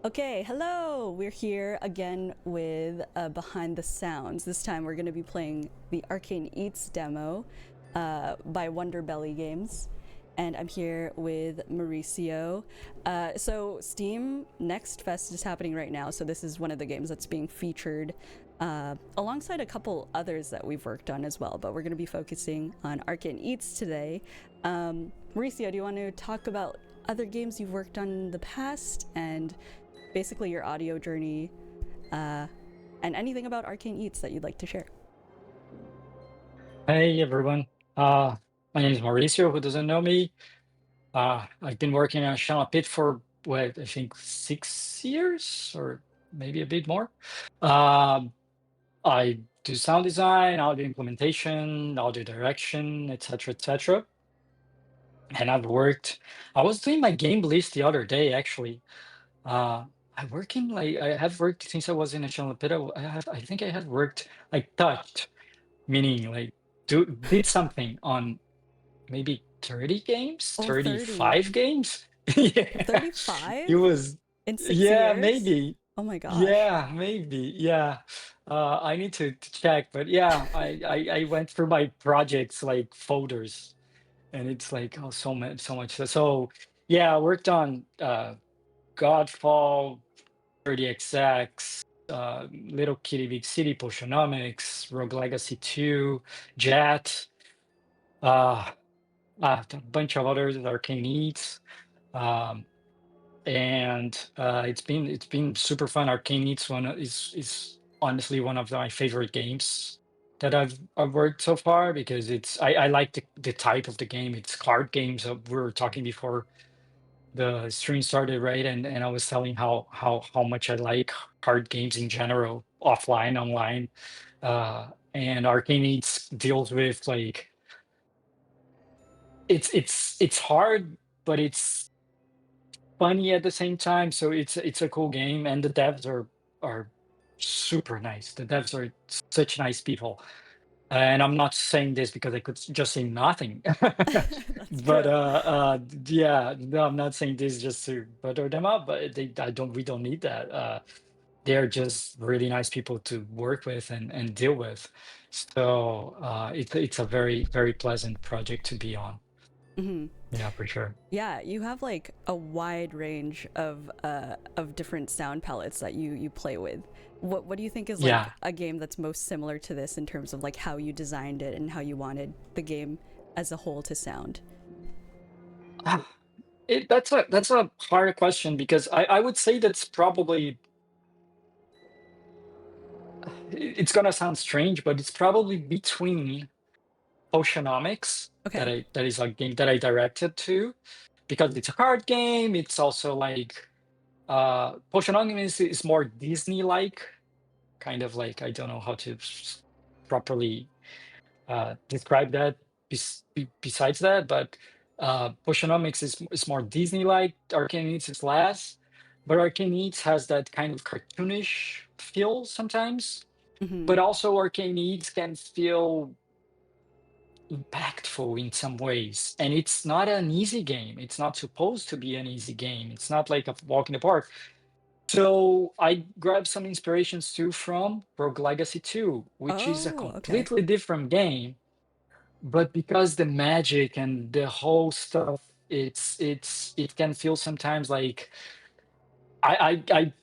Okay, hello! We're here again with Behind the Sounds. This time we're going to be playing the Arcane Eats demo by Wonder Belly Games. And I'm here with Mauricio. So, Steam Next Fest is happening right now, so this is one of the games that's being featured alongside a couple others that we've worked on as well. But we're going to be focusing on Arcane Eats today. Mauricio, do you want to talk about other games you've worked on in the past and basically your audio journey, uh, and anything about Arcane Eats that you'd like to share? Hey everyone. Uh, my name is Mauricio, who doesn't know me. I've been working on Channel Pit for what I think 6 years or maybe a bit more. Um, I do sound design, audio implementation, audio direction, etc., etc. And I was doing my game list the other day actually. Uh, I have worked since I was in a Channel Pit. I think I have worked like touched, meaning like did something on maybe 30 games, Oh, 30. 35 games. Yeah, it 35 was, in six yeah, years? maybe. Oh my gosh. Yeah, maybe. Yeah. I need to check, but yeah, I went through my projects like folders and it's like, oh, so much. So yeah, I worked on Godfall, 30XX, Little Kitty Big City, Potionomics, Rogue Legacy 2, Jet. Uh, a bunch of others, Arcane Eats, um, and it's been super fun. Arcane Eats is honestly one of my favorite games that I've worked so far because I like the type of the game. It's card games. We were talking before the stream started, right? And I was telling how much I like card games in general, offline, online. And Arcane Eats deals with like it's hard, but it's funny at the same time. So it's a cool game, and the devs are super nice. The devs are such nice people. And I'm not saying this because I could just say nothing. That's But true. yeah, no, I'm not saying this just to butter them up, but we don't need that. They're just really nice people to work with and deal with. So it's a very pleasant project to be on. Hmm. Yeah, for sure. Yeah, you have like a wide range of different sound palettes that you play with. What do you think is like Yeah. a game that's most similar to this in terms of like how you designed it and how you wanted the game as a whole to sound? That's a hard question because I would say that's probably it's gonna sound strange, but it's probably between Oceanomics Okay. that is a game that I directed to because it's a card game. It's also like Oceanomics is more Disney-like, kind of like I don't know how to properly describe that besides that, but Potionomics is more Disney-like. Arcane Eats is less, but Arcane Eats has that kind of cartoonish feel sometimes. Hmm. But also Arcane Eats can feel impactful in some ways, and it's not an easy game. It's not supposed to be an easy game. It's not like a walk in the park. So I grabbed some inspirations too from Rogue Legacy 2, which is a Oh, okay. completely different game. But because the magic and the whole stuff, it can feel sometimes like I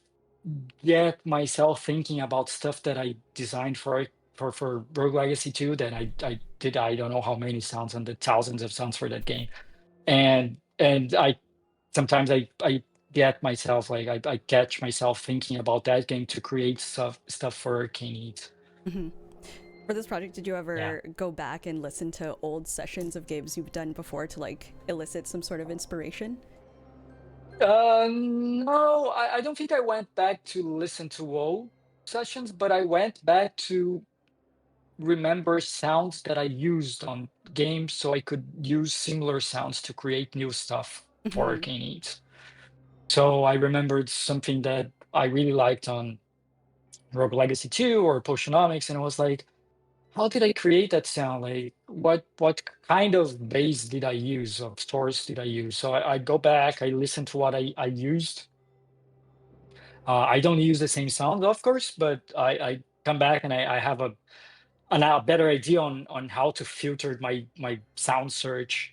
get myself thinking about stuff that I designed for Rogue Legacy 2 that I did I don't know how many sounds and the thousands of sounds for that game. And I sometimes I get myself like I catch myself thinking about that game to create stuff for Arcane Eats. Hmm. For this project, did you Yeah. ever go back and listen to old sessions of games you've done before to like elicit some sort of inspiration? No, I don't think I went back to listen to old sessions, but I went back to remember sounds that I used on games so I could use similar sounds to create new stuff for Hmm. Arcane Eats. So I remembered something that I really liked on Rogue Legacy 2 or Potionomics, and I was like, how did I create that sound? Like, what kind of bass did I use, of source did I use? So I go back, I listen to what I used, I don't use the same sound, of course, but I come back and I have a better idea on how to filter my sound search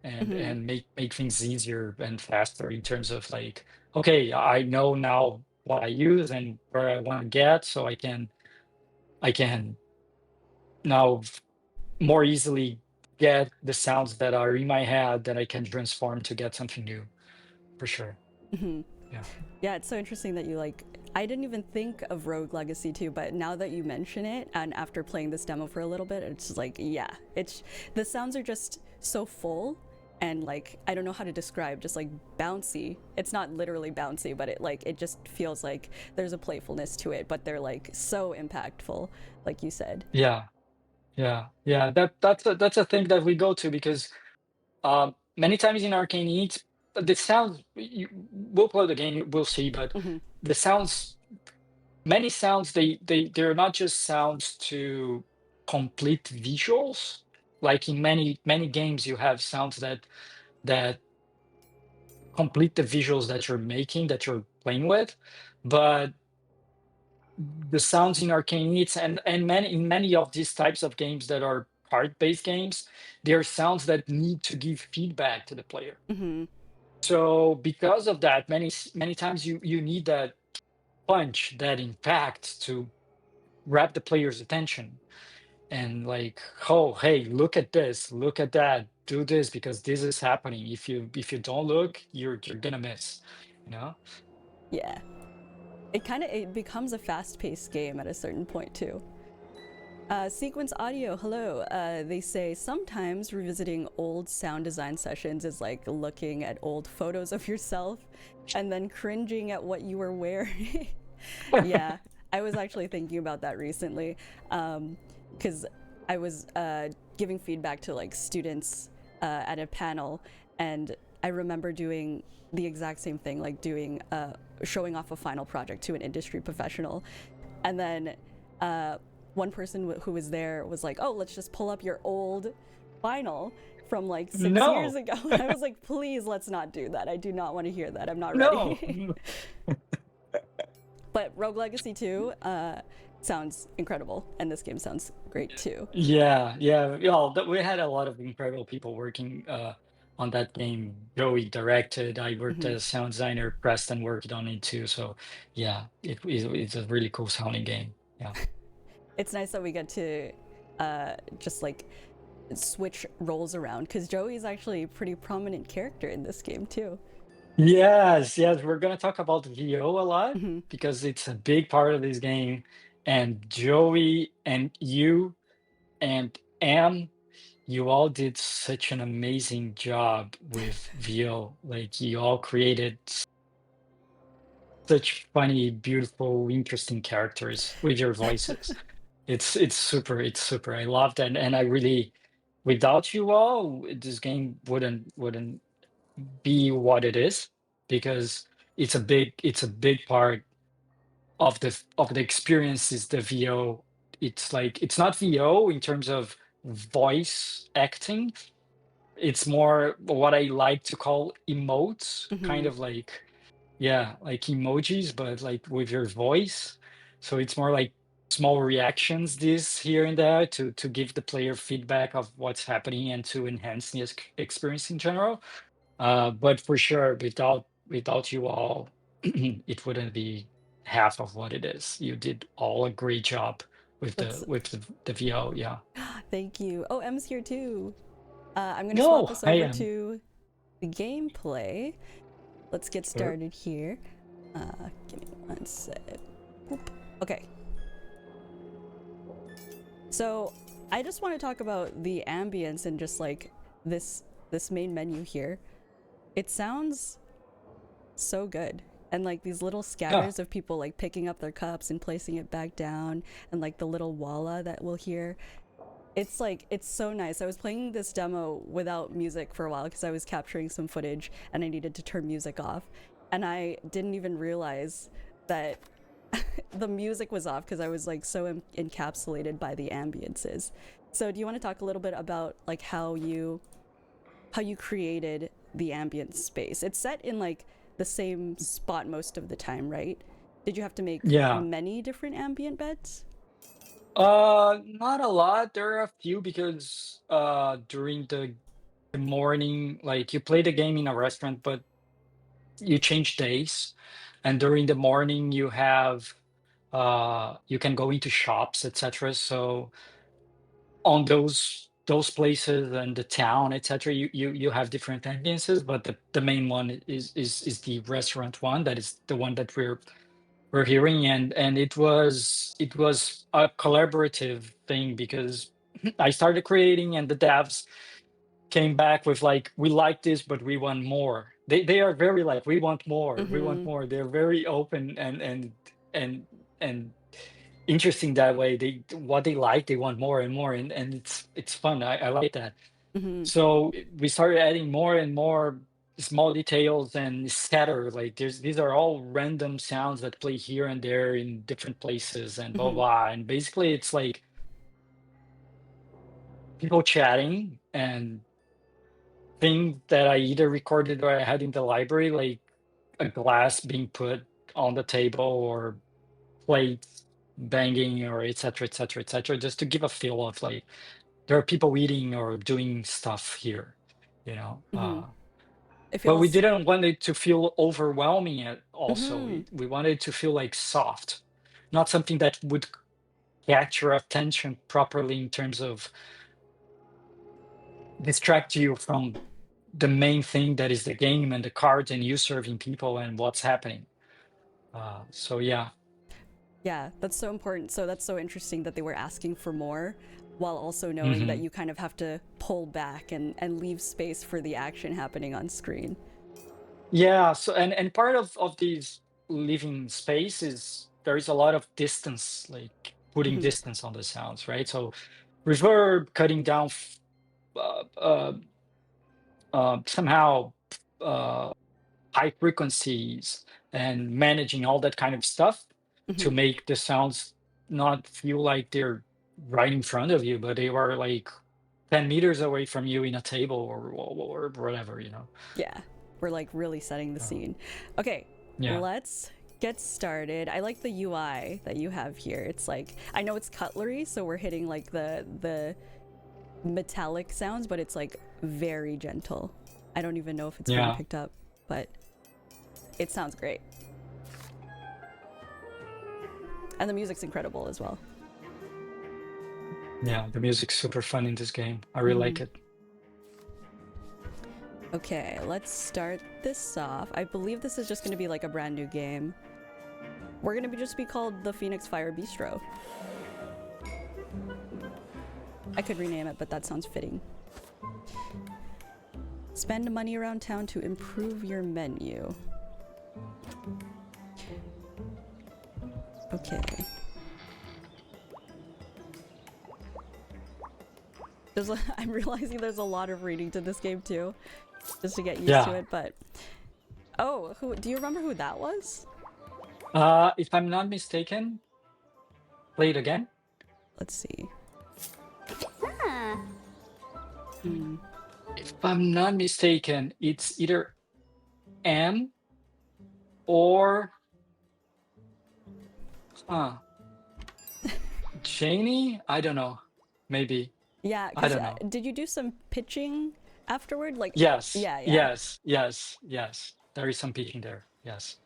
Hmm. and make things easier and faster in terms of like, okay, I know now what I use and where I want to get, so I can now more easily get the sounds that are in my head that I can transform to get something new, for sure. Hmm. Yeah. Yeah, it's so interesting that you like. I didn't even think of Rogue Legacy 2, but now that you mention it, and after playing this demo for a little bit, it's just like, yeah, it's the sounds are just so full and like I don't know how to describe, just like bouncy. It's not literally bouncy, but it just feels like there's a playfulness to it, but they're like so impactful, like you said. Yeah. Yeah. Yeah. That's a thing that we go to because many times in Arcane Eats, the sounds we'll play the game, we'll see, but Hmm. the sounds, many sounds, they're not just sounds to complete visuals. Like in many games, you have sounds that complete the visuals that you're making, that you're playing with, but the sounds in Arcane Needs and many in many of these types of games that are card-based games, there are sounds that need to give feedback to the player. Hmm. So because of that, many times you need that punch, that impact to grab the player's attention and like, oh, hey, look at this, look at that, do this because this is happening. If you don't look, you're gonna miss, you know? Yeah, it becomes a fast-paced game at a certain point too. Sequence Audio, hello. They say sometimes revisiting old sound design sessions is like looking at old photos of yourself and then cringing at what you were wearing. Yeah, I was actually thinking about that recently because I was giving feedback to like students at a panel, and I remember doing the exact same thing, like doing showing off a final project to an industry professional, and then uh, one person who was there was like, "Oh, let's just pull up your old final from like 6 years No, ago." And I was like, "Please, let's not do that. I do not want to hear that. I'm not no. ready." But Rogue Legacy 2 sounds incredible, and this game sounds great too. Yeah, yeah. Well, we had a lot of incredible people working on that game. Joey directed. I worked Hmm. as sound designer. Preston worked on it too. So yeah, it's a really cool sounding game. Yeah. It's nice that we get to just like switch roles around because Joey's actually a pretty prominent character in this game too. Yes, yes. We're gonna talk about VO a lot Hmm. because it's a big part of this game. And Joey and you and Am, you all did such an amazing job with VO. Like you all created such funny, beautiful, interesting characters with your voices. It's super. I loved it, and I really, without you all, this game wouldn't be what it is because it's a big part of the experience is the VO. It's like it's not VO in terms of voice acting. It's more what I like to call emotes, kind Hmm. of like yeah, like emojis, but like with your voice. So it's more like small reactions, this here and there, to give the player feedback of what's happening and to enhance the experience in general. But for sure, without you all, it wouldn't be half of what it is. You did all a great job with That's the VO. Yeah. thank you. Oh, M's here too. I'm gonna swap No, us I over am. to the gameplay. Let's get Sure. started here. Give me one sec. Oop. Okay. So I just want to talk about the ambience and just like this main menu here. It sounds so good. And like these little Yeah. scatters of people like picking up their cups and placing it back down, and like the little walla that we'll hear. It's like it's so nice. I was playing this demo without music for a while because I was capturing some footage and I needed to turn music off. And I didn't even realize that the music was off because I was like so encapsulated by the ambiances. So do you want to talk a little bit about like how you created the ambient space? It's set in like the same spot most of the time, right? Did you have to make Yeah. many different ambient beds? Not a lot. There are a few because during the morning, like you play the game in a restaurant, but you change days, and during the morning you have you can go into shops, etc. So on those places and the town, etc., you have different ambiances, but the main one is the restaurant one. That is the one that we're hearing, and it was a collaborative thing because I started creating, and the devs came back with like, we like this, but we want more. They are very like, we want more, we want Mm-hmm. more. They're very open and and interesting that way. They what they like, they want more and more, and it's fun. I like that. Mm-hmm. So we started adding more and more small details and scatter. Like these are all random sounds that play here and there in different places and blah Mm-hmm. blah. And basically it's like people chatting and things that I either recorded or I had in the library, like a glass being put on the table or plates banging or etc etc etc, just to give a feel of like there are people eating or doing stuff here, you know. Mm-hmm. It But we feels. didn't want it to feel overwhelming also. Mm-hmm. We wanted it to feel like soft, not something that would catch your attention properly in terms of distract you from the main thing that is the game and the cards and you serving people and what's happening. So yeah. Yeah, that's so important. So that's so interesting that they were asking for more while also knowing that Hmm. you kind of have to pull back and leave space for the action happening on screen. Yeah. So and part of these living space is there is a lot of distance, like putting Mm-hmm. distance on the sounds, right? So reverb, cutting down uh, uh, somehow uh, high frequencies and managing all that kind of stuff Mm-hmm. to make the sounds not feel like they're right in front of you, but they were like 10 meters away from you in a table or whatever, you know. Yeah, we're like really setting the Uh, scene. Okay, yeah. let's get started. I like the UI that you have here. It's like, I know it's cutlery, so we're hitting like the metallic sounds, but it's like very gentle. I don't even know if it's being Yeah. picked up, but it sounds great. And the music's incredible as well. Yeah. The music's super fun in this game. I really Mm-hmm. like it. Okay, let's start this off. I believe this is just going to be like a brand new game. We're going to just be called the Phoenix Fire Bistro. I could rename it, but that sounds fitting. Spend money around town to improve your menu. Okay. I'm realizing there's a lot of reading to this game too, just to get used to Yeah. it. But do you remember who that was? If I'm not mistaken, play it again. Let's see. Hmm. If I'm not mistaken, it's either M or huh, Janie? I don't know. Maybe. Yeah, I because don't know. did you do some pitching afterward? Like, Yes, yeah, yeah. yes, yes, yes. There is some pitching there. Yes.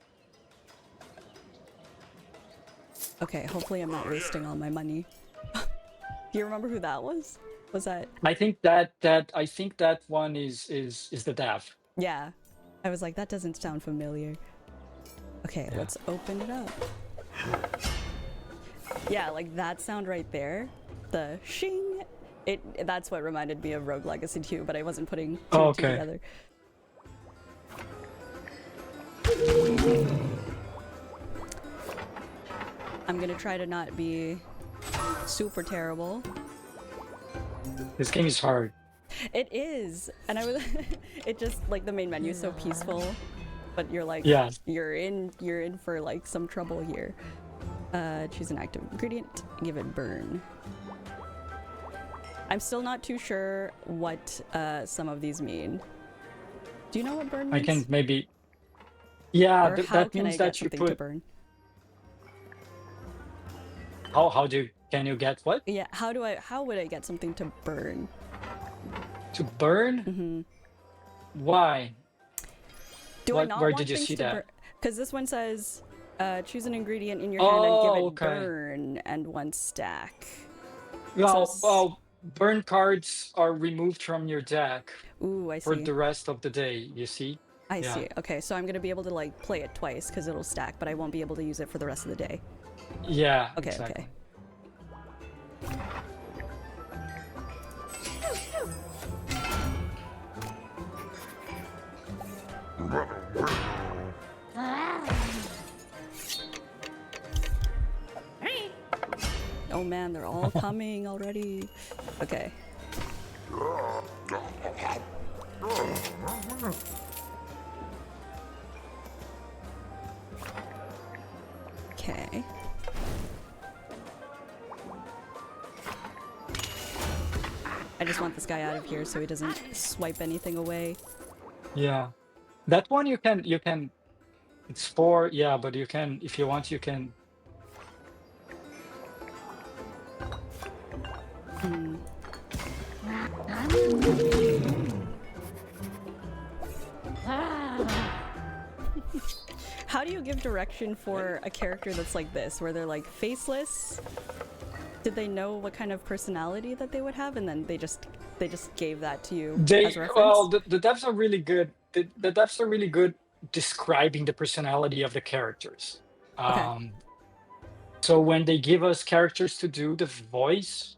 Okay, hopefully I'm not wasting all my money. Do you remember who that was? Was that? I think that one is the dev. Yeah. I was like, that doesn't sound familiar. Okay, Yeah. let's open it up. Yeah, like that sound right there, the shing. That's what reminded me of Rogue Legacy 2, but I wasn't putting two Oh, and two okay. together. I'm gonna try to not be super terrible. This game is hard. It is, and I was. It just like the main menu is so peaceful, but you're like, Yeah. you're in for like some trouble here. Choose an active ingredient, give it burn. I'm still not too sure what some of these mean. Do you know what burn I means? can maybe Yeah, Or how that can I means get that you something to put burn? can you get what? Yeah, how would I get something to burn? To burn? Hmm. Why? Do I not Where did want you things see to burn? that? Because this one says, choose an ingredient in your hand and give Oh, it okay. burn and one stack. So, Well, burn cards are removed from your deck ooh, I for see. the rest of the day, you see? I Yeah. see. Okay, so I'm gonna be able to like play it twice because it'll stack, but I won't be able to use it for the rest of the day. Yeah, Okay, okay. exactly. Oh man, they're all coming already. Okay. Okay. I just want this guy out of here so he doesn't swipe anything away. Yeah. That one you can it's 4, yeah, but you can if you want you can Hmm. How do you give direction for a character that's like this, where they're like faceless? Did they know what kind of personality that they would have, and then they just gave that to you as they reference? well the devs are really good. The devs are really good describing the personality of the characters. Okay. So when they give us characters to do the voice,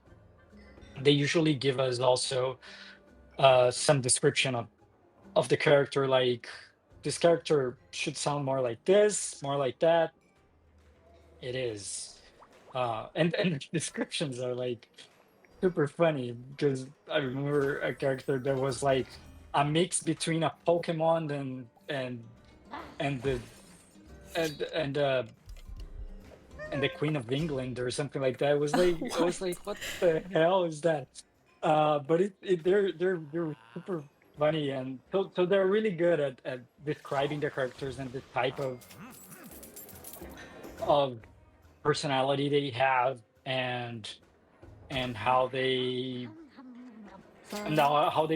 they usually give us also some description of the character, like this character should sound more like this, more like that. It is. And the descriptions are like super funny because I remember a character that was like a mix between a Pokemon and the and and the Queen of England or something like that. It was like I was like, what the hell is that? But they're super funny, and so they're really good at describing the characters and the type of personality they have and how they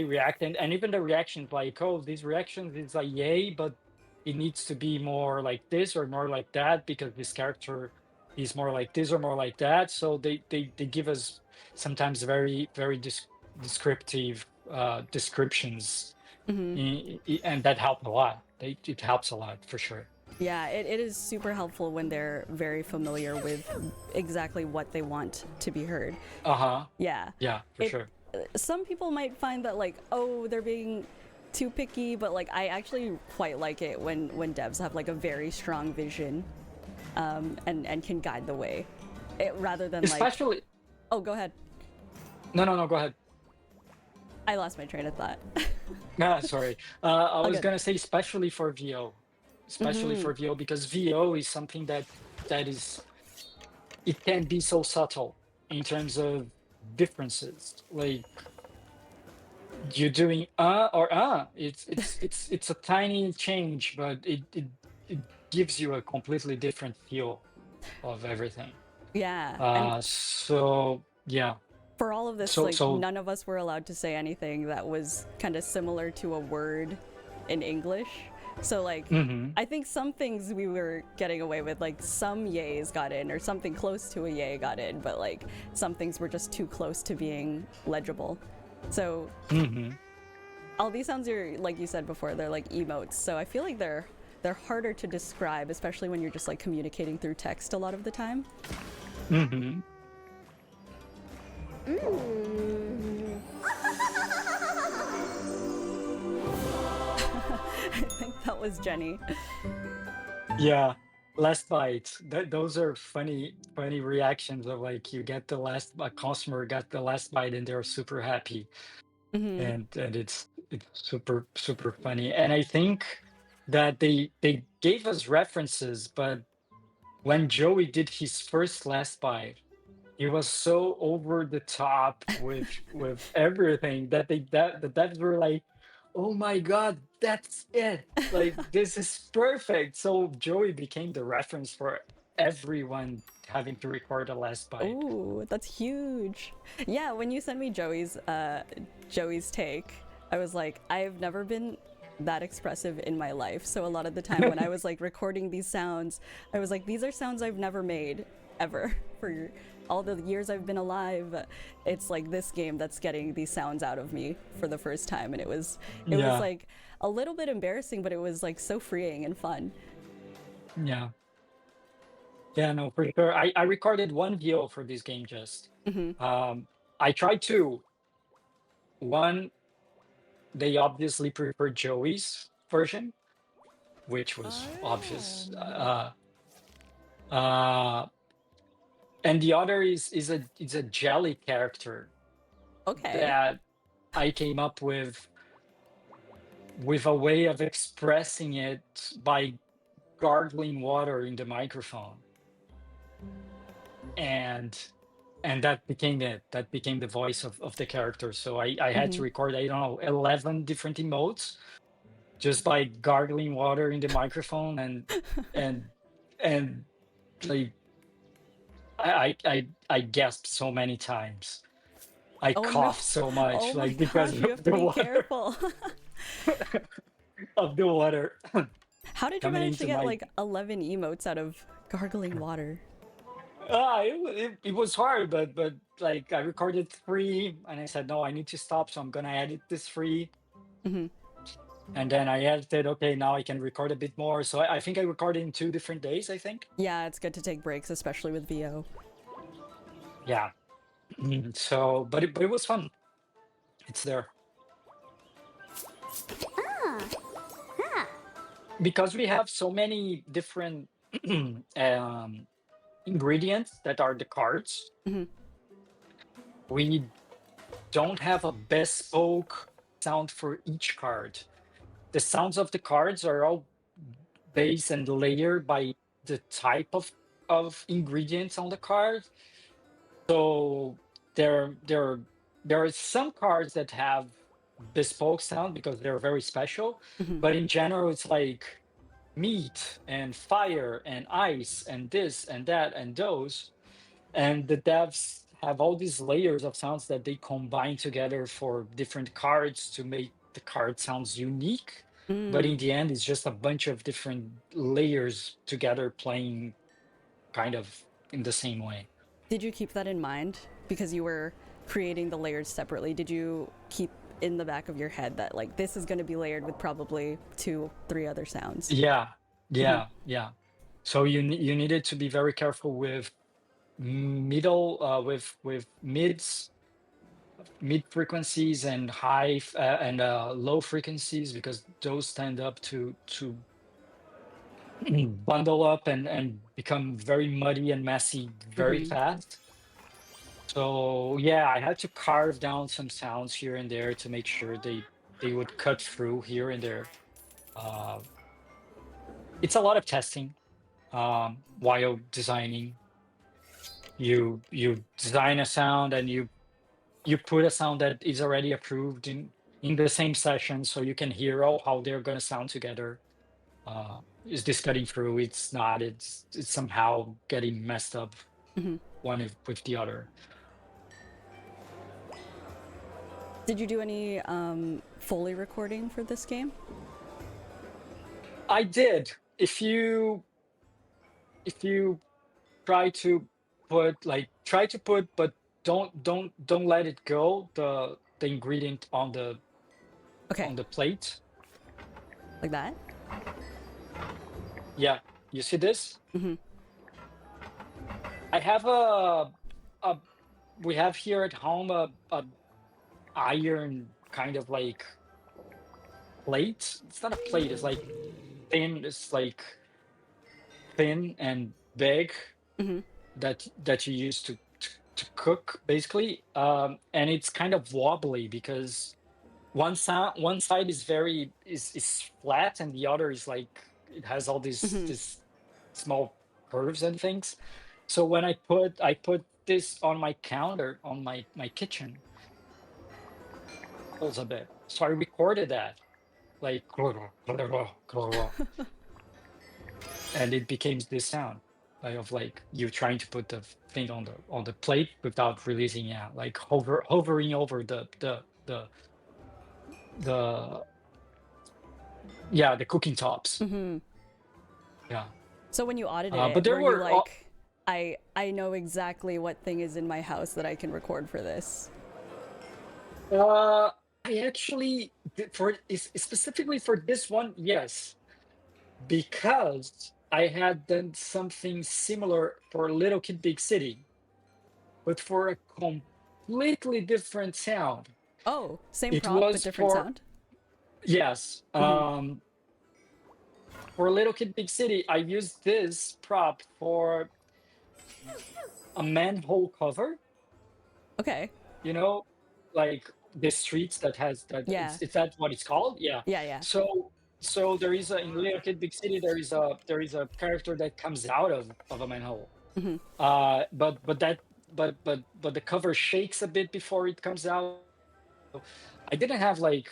react and even the reactions, like, oh, these reactions is like yay, but it needs to be more like this or more like that because this character is more like this or more like that. So they give us sometimes very descriptive descriptions, Hmm. and that helped a lot. It helps a lot for sure. Yeah, it is super helpful when they're very familiar with exactly what they want to be heard. Uh-huh. Yeah. Yeah, for It sure. some people might find that like, oh, they're being too picky, but like I actually quite like it when devs have like a very strong vision, and can guide the way, rather than like, Especially oh, go ahead. no, go ahead. I lost my train of thought. No, sorry. I All was good. gonna say especially for VO, especially Hmm. for VO because VO is something that is it can be so subtle in terms of differences. Like you're doing or it's a tiny change, but it gives you a completely different feel of everything. Yeah, and So yeah. for all of this, So like so none of us were allowed to say anything that was kind of similar to a word in English. So like mhm. I think some things we were getting away with, like some yays got in or something close to a yay got in, but like some things were just too close to being legible. So Mhm. all these sounds are, like you said before, they're like emotes. So I feel like they're harder to describe, especially when you're just like communicating through text a lot of the time. Mhm. I think that was Jenny. Yeah, last bite. Those are funny reactions of like you get the last a customer got the last bite and they're super happy, Hmm. and it's super funny. And I think that they gave us references, but when Joey did his first last bite, he was so over the top with everything that the devs were like, oh my God, that's it. Like, this is perfect. So Joey became the reference for everyone having to record a last bite. Oh, that's huge. Yeah, when you sent me Joey's take, I was like, I've never been that expressive in my life. So a lot of the time when I was like recording these sounds, I was like, these are sounds I've never made ever for all the years I've been alive. It's like this game that's getting these sounds out of me for the first time, and it was Yeah, like a little bit embarrassing, but it was like so freeing and fun. yeah. Yeah, no, for sure. I recorded one VO for this game just. Hmm. Um, I tried to. One, they obviously prefer Joey's version, which was obvious. Oh. Uh, and the other is a jelly character Okay. that I came up with a way of expressing it by gargling water in the microphone. And that became it. That became the voice of the character. So I had to Hmm. record, I don't know, 11 different emotes just by gargling water in the microphone and and like I gasped so many times. I Oh no. coughed so Oh much, my like because gosh, you of have to the be water careful. of the water How did you coming manage to into get my. like 11 emotes out of gargling water? It was hard, but like I recorded three, and I said no, I need to stop, so I'm gonna edit this three, Hmm. and then I edited. Okay, now I can record a bit more. So I think I recorded in 2 different days. I think. Yeah, it's good to take breaks, especially with VO. Yeah. So, but it was fun. It's there because we have so many different um, ingredients that are the cards. Hmm. We don't have a bespoke sound for each card. The sounds of the cards are all based and layered by the type of ingredients on the card. So there are some cards that have bespoke sound because they're very special, Hmm. but in general, it's like meat and fire and ice and this and that and those. And the devs have all these layers of sounds that they combine together for different cards to make the card sounds unique. But Mm. in the end, it's just a bunch of different layers together playing kind of in the same way. Did you keep that in mind because you were creating the layers separately? Did you keep in the back of your head that like this is going to be layered with probably two, three other sounds? Yeah, Hmm. yeah. So you needed to be very careful with middle with mid frequencies and and low frequencies because those tend up to bundle up and become very muddy and messy very Hmm. fast. So yeah, I had to carve down some sounds here and there to make sure they would cut through here and there. Uh, it's a lot of testing while designing. You design a sound and you put a sound that is already approved in the same session so you can hear how they're going to sound together. Is this cutting through? It's not. It's somehow getting messed up Hmm. with the other. Did you do any Foley recording for this game? I did. If you try to try to put, but don't let it go, the ingredient Okay, on the plate. like that? Yeah, you see this? Hmm. I have a we have here at home a iron kind of like plate. It's not a plate, it's like thin, it's like thin and big Hmm. that you use to cook basically. And it's kind of wobbly because one side is is flat and the other is like it has all these Hmm. this small curves and things. So when I put this on my counter on my kitchen, pulls a bit. So I recorded that. like and it became this sound of like you trying to put the thing on the plate without releasing, yeah, like hovering over the yeah, the cooking tops. Hmm. Yeah. So when you audited But it, there were you were like, I know exactly what thing is in my house that I can record for this? uh I actually specifically for this one, yes, because I had done something similar for Little Kid Big City, but for a completely different sound. Oh, same It prop but was different for, sound. yes, Hmm. for Little Kid Big City, I used this prop for a manhole cover, Okay. you know, like the streets that has that, Yeah. is that what it's called? Yeah. Yeah. Yeah. So there is a, in Little Kid Big City there is a character that comes out of a manhole. Hmm. But that but the cover shakes a bit before it comes out. I didn't have like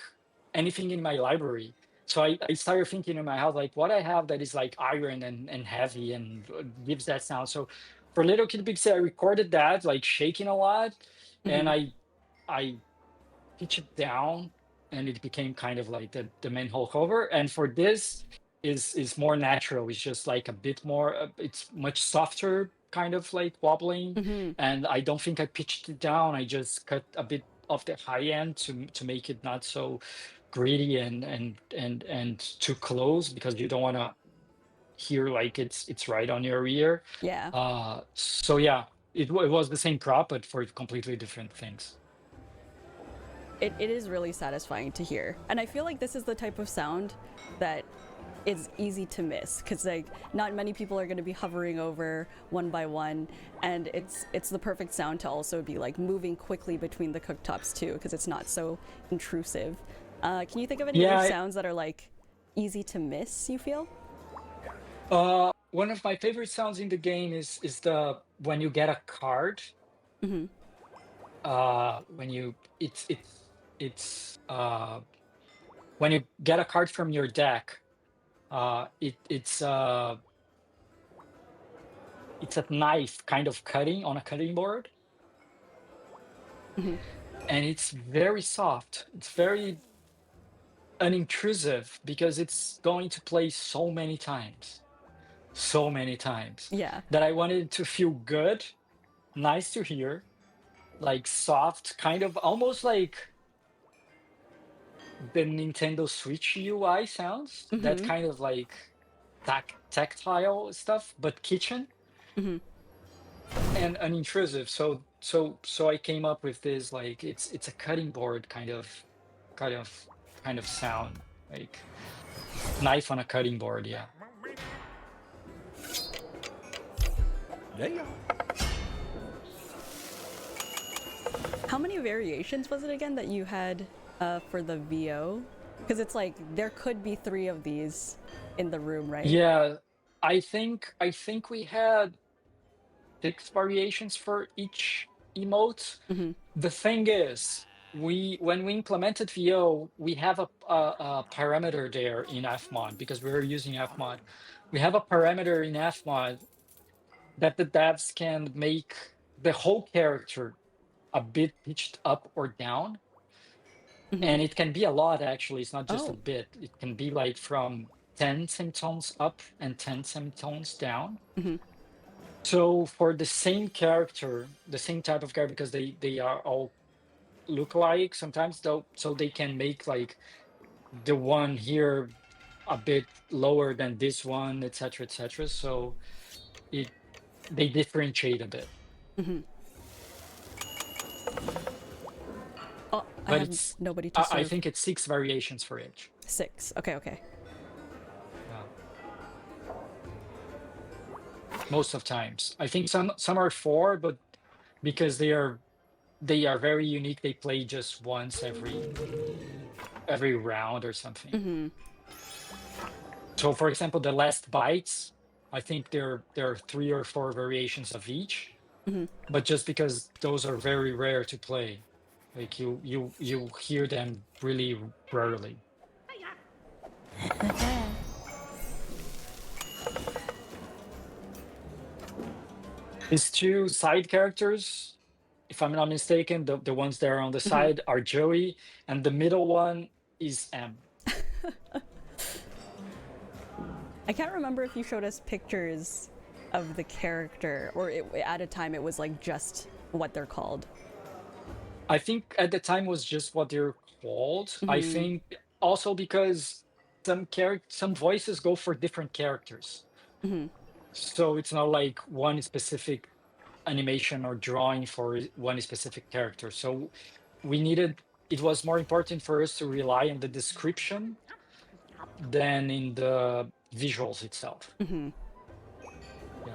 anything in my library. So I started thinking in my house, like what I have that is like iron and heavy and gives that sound. So for Little Kid Big City, I recorded that like shaking a lot, and Hmm. I pitch it down, and it became kind of like the manhole cover. And for this is more natural. It's just like a bit more. It's much softer, kind of like wobbling. Hmm. And I don't think I pitched it down. I just cut a bit of the high end to make it not so gritty and too close, because you don't want to hear like it's right on your ear. Yeah. So yeah, it was the same prop, but for completely different things. It is really satisfying to hear. And I feel like this is the type of sound that is easy to miss because like not many people are going to be hovering over one by one, and it's the perfect sound to also be like moving quickly between the cooktops too because it's not so intrusive. Can you think of any other Yeah, sounds that are like easy to miss, you feel? one of my favorite sounds in the game is the when you get a card. Hmm. When you it's when you get a card from your deck. It's a knife kind of cutting on a cutting board, Hmm. and it's very soft. It's very unintrusive because it's going to play so many times Yeah. that I wanted it to feel good, nice to hear, like soft, kind of almost like the Nintendo Switch UI sounds, that Hmm. kind of like tactile stuff, but kitchen Hmm. and unintrusive. So I came up with this, like it's a cutting board kind of kind of sound, like knife on a cutting board. Yeah. Yeah. How many variations was it again that you had for the VO? Because it's like there could be 3 of these in the room, right? Yeah, I think we had 6 variations for each emote. Hmm. The thing is, we when we implemented VO, we have a parameter there in Fmod because we were using Fmod. We have a parameter in Fmod that the devs can make the whole character a bit pitched up or down, Hmm. and it can be a lot actually. It's not just a Oh. bit. It can be like from 10 semitones up and 10 semitones down. Hmm. So for the same character, the same type of character, because they are all look alike sometimes, though, so they can make like the one here a bit lower than this one, etc., etc. So it they differentiate a bit, Hmm. Oh, I but have it's nobody to I serve. think it's 6 variations for each. 6. Okay, okay. Yeah. Most of times, I think some are 4, but because they are very unique, they play just once every round or something. Hmm. So, for example, the last bites, I think there are 3 or 4 variations of each, Hmm. but just because those are very rare to play, like you hear them really rarely. These two side characters, if I'm not mistaken, the ones that are on the side are Joey, and the middle one is M. I can't remember if you showed us pictures of the character, or at a time it was like just what they're called. I think at the time was just what they're called. I think also because some voices go for different characters. So it's not like one specific animation or drawing for one specific character. So it was more important for us to rely on the description than in the visuals itself. Yeah. Yeah.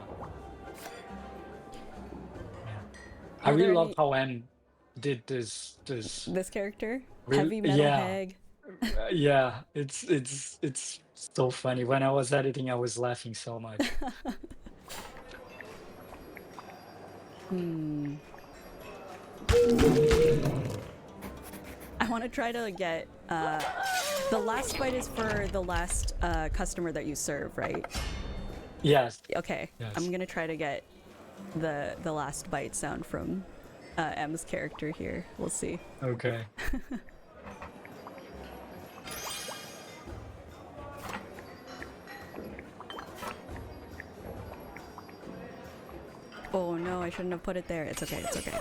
I Are really there love any how M did this this character? real Heavy metal yeah. hag. Yeah, it's so funny. When I was editing, I was laughing so much. I want to try to get the last bite is for the last customer that you serve, right? Yes. Okay, Yes. I'm gonna try to get the last bite sound from M's character here. We'll see. Okay. Oh no, I shouldn't have put it there. It's okay, it's okay.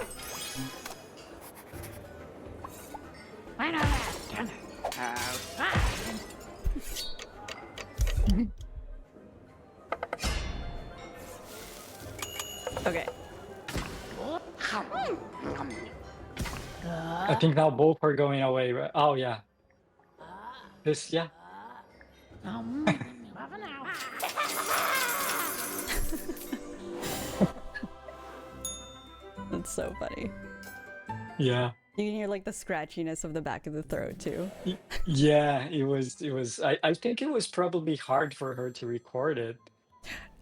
Okay. I think now both are going away, right? Oh yeah. Yeah. That's so funny. Yeah. You can hear like the scratchiness of the back of the throat too. Yeah, it was I think it was probably hard for her to record it.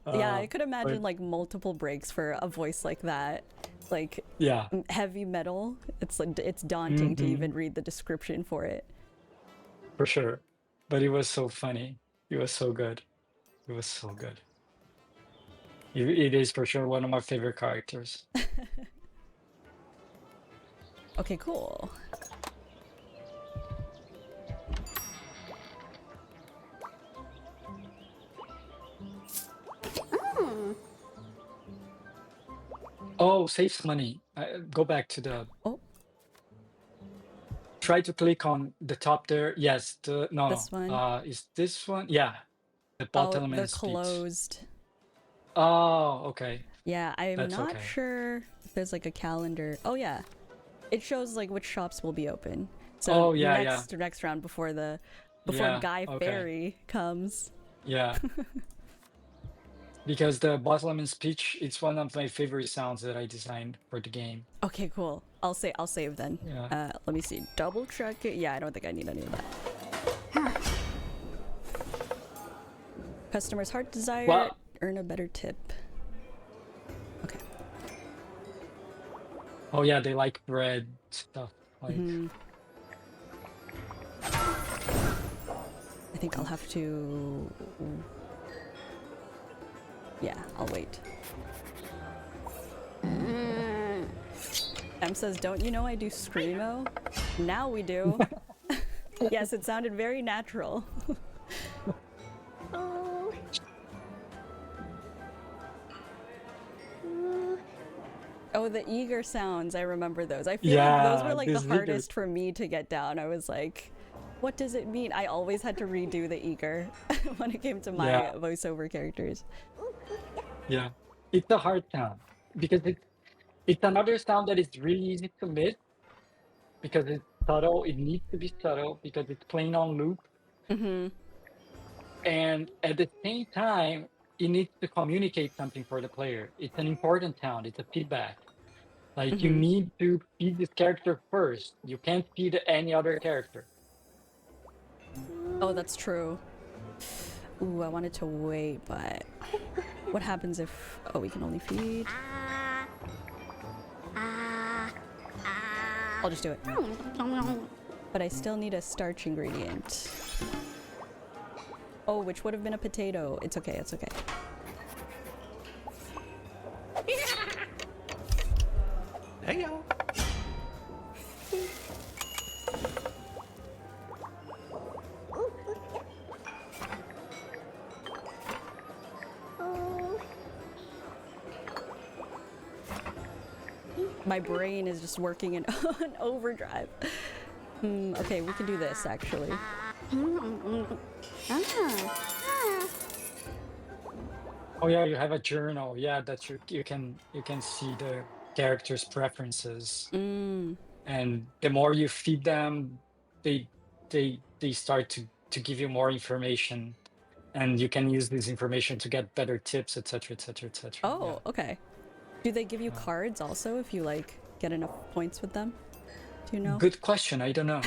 Yeah, I could imagine but like multiple breaks for a voice like that. Like yeah. heavy metal. It's like it's daunting to even read the description for it. For sure. But it was so funny. It was so good. It was so good. It is for sure one of my favorite characters. Okay, cool. Oh, saves money. Go back to the. Oh, Try to click on the top there. Yes, no. this one? Is this one? Yeah, the oh, bottom the is closed. Oh, okay. Yeah, I'm That's not okay. sure if there's like a calendar. Oh yeah, it shows like which shops will be open. So Oh, yeah, next round before Yeah, Guy okay. Fairy comes. Yeah. Because the bottom and speech, it's one of my favorite sounds that I designed for the game. Okay, cool. I'll save then. Yeah. Let me see. Double check it. Yeah, I don't think I need any of that. Customer's heart desire. Well- Earn a better tip. Okay. Oh yeah, they like bread stuff. Like I think I'll have to. Yeah, I'll wait. M says, "Don't you know I do screamo?" Now we do. Yes, it sounded very natural. Oh, the eager sounds. I remember those. I feel like those Yeah, were like the these eager- hardest for me to get down. I was like, what does it mean? I always had to redo the eager when it came to my Yeah. voiceover characters. Yeah, it's a hard sound because it's another sound that is really easy to miss because it's subtle. It needs to be subtle because it's playing on loop, and at the same time, it needs to communicate something for the player. It's an important sound. It's a feedback. Like you need to feed this character first. You can't feed any other character. Oh, that's true. Ooh, I wanted to wait, but what happens if... Oh, we can only feed... I'll just do it. But I still need a starch ingredient. Oh, which would have been a potato. It's okay, it's okay. Hey, y'all. My brain is just working in on overdrive. Okay, we can do this actually. Oh yeah, you have a journal. Yeah, that you can see the characters' preferences, Mm. and the more you feed them, they they start to give you more information, and you can use this information to get better tips, etc., etc., etc. Oh, okay. Do they give you Uh, cards also if you like get enough points with them? Do you know? Good question. I don't know.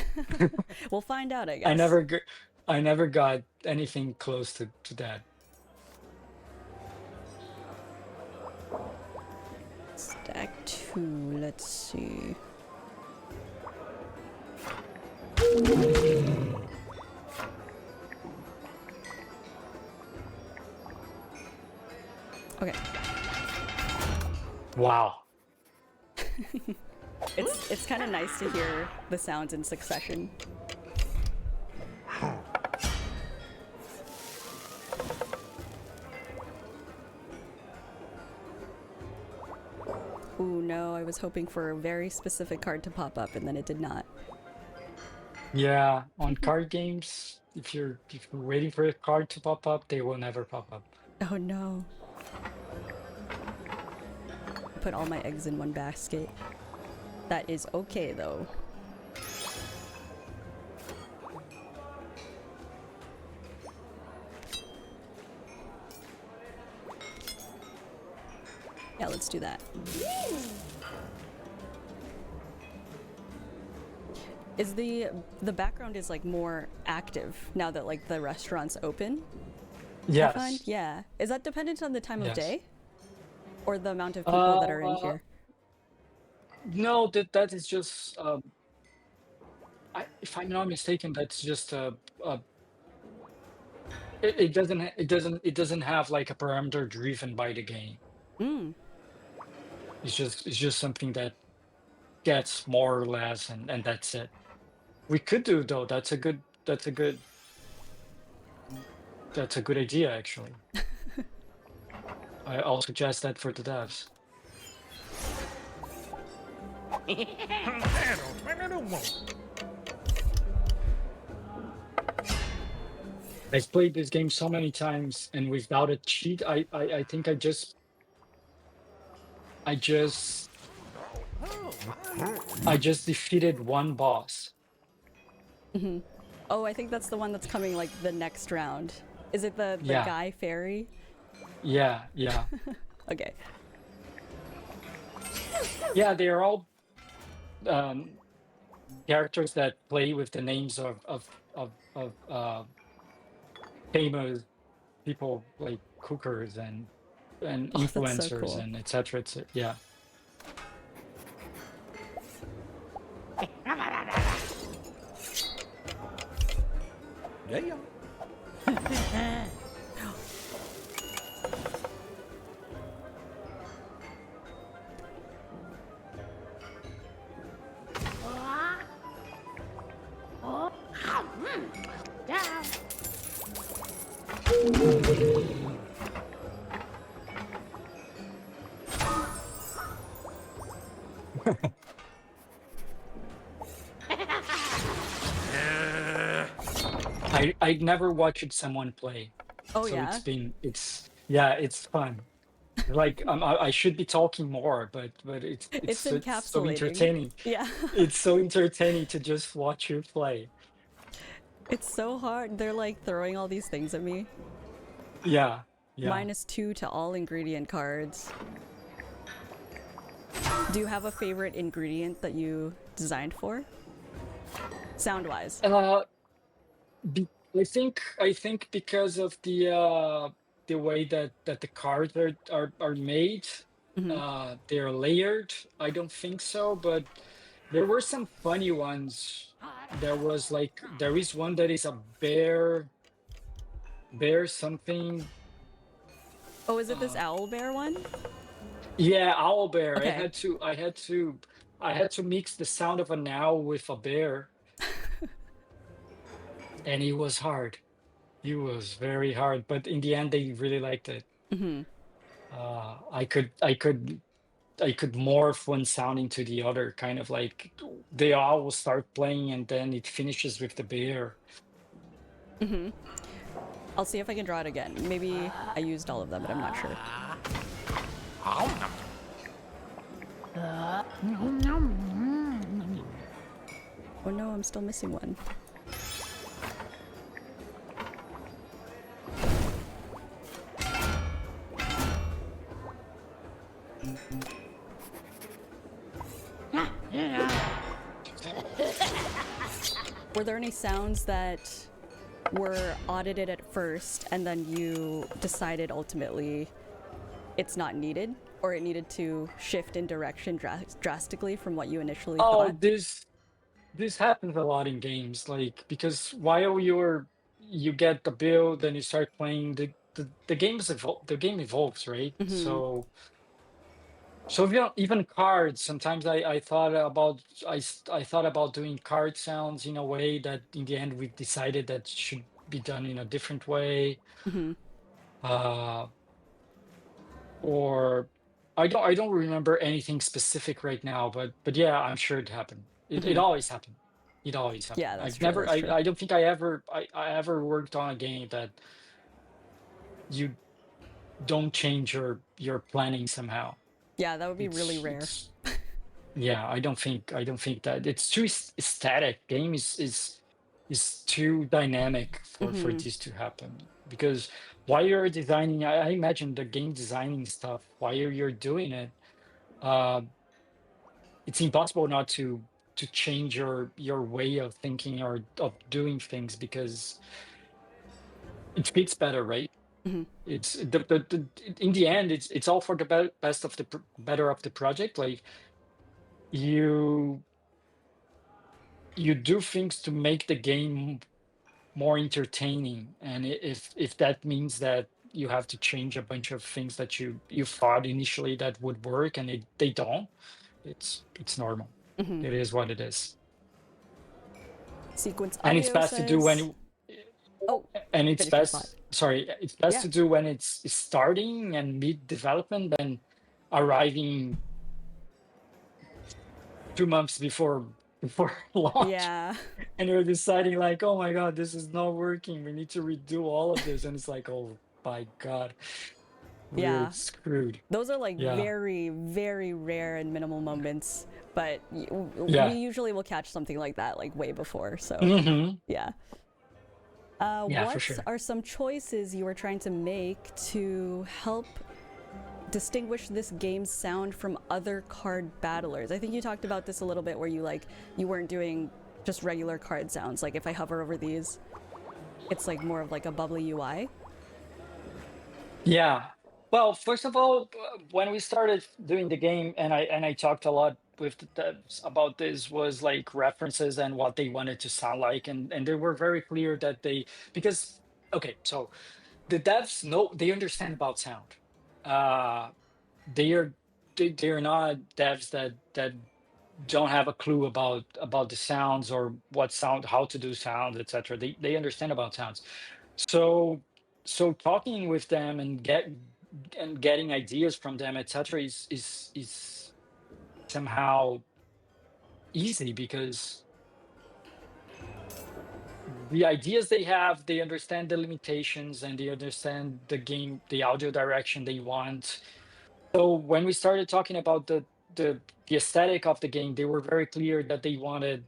We'll find out, I I guess. never g- I never got anything close to that. Stack 2, let's see. Okay. Wow. It's kind of nice to hear the sounds in succession. Ooh, no, I was hoping for a very specific card to pop up and then it did not. Yeah, on card games, if you're waiting for a card to pop up, they will never pop up. Oh no. Put all my eggs in one basket. That is okay though. Yeah, let's do that. Is the background is like more active now that like the restaurant's open? I find? Yes. Yeah. Is that dependent on the time of Yes. day? Or the amount of people that are in Uh, here? no, that is just if I'm not mistaken, that's just a it doesn't have like a parameter driven by the game. Mm. It's just something that gets more or less, and that's it. We could do though. That's a good idea actually. I'll suggest that for the devs. I've played this game so many times, and without a cheat, I think I just defeated one boss. Mm-hmm. Oh, I think that's the one that's coming like the next round. Is it the Yeah. guy fairy? Yeah. Okay. Yeah, they are all characters that play with the names of famous people like cookers and Oh, that's so influencers cool. and etc. Yeah. Yeah, y'all. I never watched someone play, Oh so yeah. it's fun. Like I should be talking more, but It's it's so encapsulating. entertaining. Yeah. It's so entertaining to just watch you play. It's so hard. They're like throwing all these things at me. Yeah. -2 to all ingredient cards. Do you have a favorite ingredient that you designed for? Sound-wise. I think because of the way that the cards are made, Mm-hmm. they're layered. I don't think so, but there were some funny ones. There is one that is a bear There's something. Oh, is it this Uh, owl bear one? yeah, owl bear. I Okay. had to. I had to. I had to mix the sound of an owl with a bear, and it was hard. It was very hard, but in the end, they really liked it. Hmm. I could morph one sound into the other, kind of like they all will start playing and then it finishes with the bear. Hmm. I'll see if I can draw it again. Maybe I used all of them, but I'm not sure. Oh no, I'm still missing one. Were there any sounds that were audited at first and then you decided ultimately it's not needed, or it needed to shift in direction drastically from what you initially Oh, thought? this happens a lot in games, like because while you get the build and you start playing, the game evolves, right? Hmm. So even cards, sometimes I thought about I thought about doing card sounds in a way that in the end we decided that should be done in a different way. Hmm. Uh, or I don't remember anything specific right now, but yeah, I'm sure it happened. It Hmm. always happened. It always happened. Yeah, that's I've true. never That's true. I don't think I ever worked on a game that you don't change your planning somehow. Yeah, that would be really It's rare. it's yeah, I don't think that it's too static. Game is too dynamic for Hmm. this to happen because while you're designing, I imagine the game designing stuff while you're doing it, uh, it's impossible not to change your way of thinking or of doing things because it fits better, right? Hmm. It's in the end, it's all for the best of the better of the project. Like you you do things to make the game more entertaining, and if that means that you have to change a bunch of things that you thought initially that would work and they don't, it's normal. Hmm. It is what it is. Sequence And it's Audio best to do when says, oh, and it's finish your thought. best sorry, it's best Yeah. to do when it's starting and mid development than arriving 2 months before launch, Yeah. and you're deciding like, oh my god, this is not working, we need to redo all of this, and it's like, oh my god, we're Yeah. screwed. Those are like Yeah, very, very rare and minimal moments, but we yeah. usually will catch something like that like way before. So, Hmm. yeah. Yeah, for What sure. are some choices you are trying to make to help distinguish this game's sound from other card battlers? I think you talked about this a little bit where you weren't doing just regular card sounds. Like if I hover over these, it's like more of like a bubbly UI. Yeah. Well, first of all, when we started doing the game, and I talked a lot with the devs about this, was like references and what they wanted to sound like, and they were very clear that because okay, so the devs know, they understand about sound. Uh, they are they're not devs that don't have a clue about the sounds or what sound, how to do sounds, etc. They understand about sounds. So so talking with them and getting ideas from them, etc. is somehow easy because the ideas they have, they understand the limitations and they understand the audio direction they want. So when we started talking about the aesthetic of the game, they were very clear that they wanted,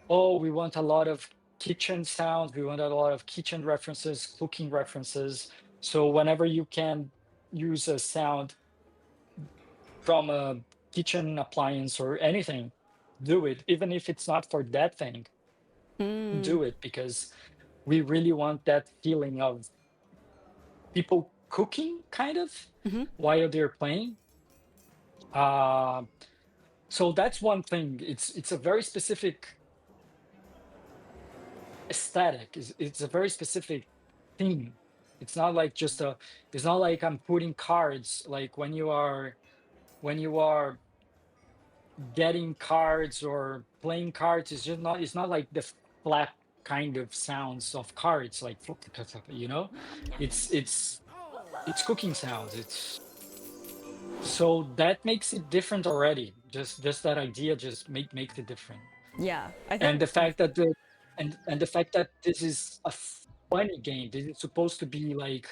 oh, we want a lot of kitchen sounds, we want a lot of kitchen references, cooking references. So whenever you can use a sound from a kitchen appliance or anything, do it. Even if it's not for that thing, Mm. do it because we really want that feeling of people cooking kind of Hmm. while they're playing. Uh, so that's one thing. It's a very specific aesthetic. It's a very specific theme. It's not like just a. It's not like I'm putting cards. Like when you are getting cards or playing cards, it's just not. It's not like the flat kind of sounds of cards, like you know. It's cooking sounds. It's so that makes it different already. Just that idea just makes it different. Yeah, I And think. the fact that the fact that this is a funny game, this is supposed to be like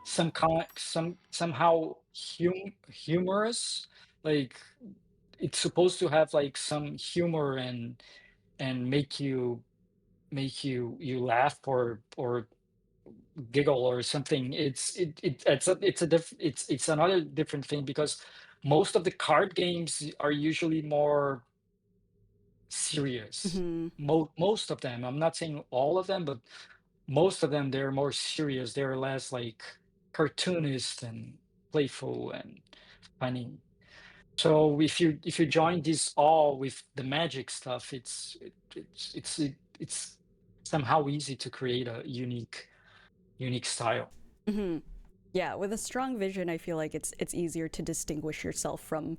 somehow humorous, like it's supposed to have like some humor and make you laugh or giggle or something. It's another different thing because most of the card games are usually more serious. Hmm. Most of them, I'm not saying all of them, but most of them, they're more serious. They're less like cartoonist and playful and funny. So if you join this all with the magic stuff, it's somehow easy to create a unique style. Hmm. Yeah, with a strong vision, I feel like it's easier to distinguish yourself from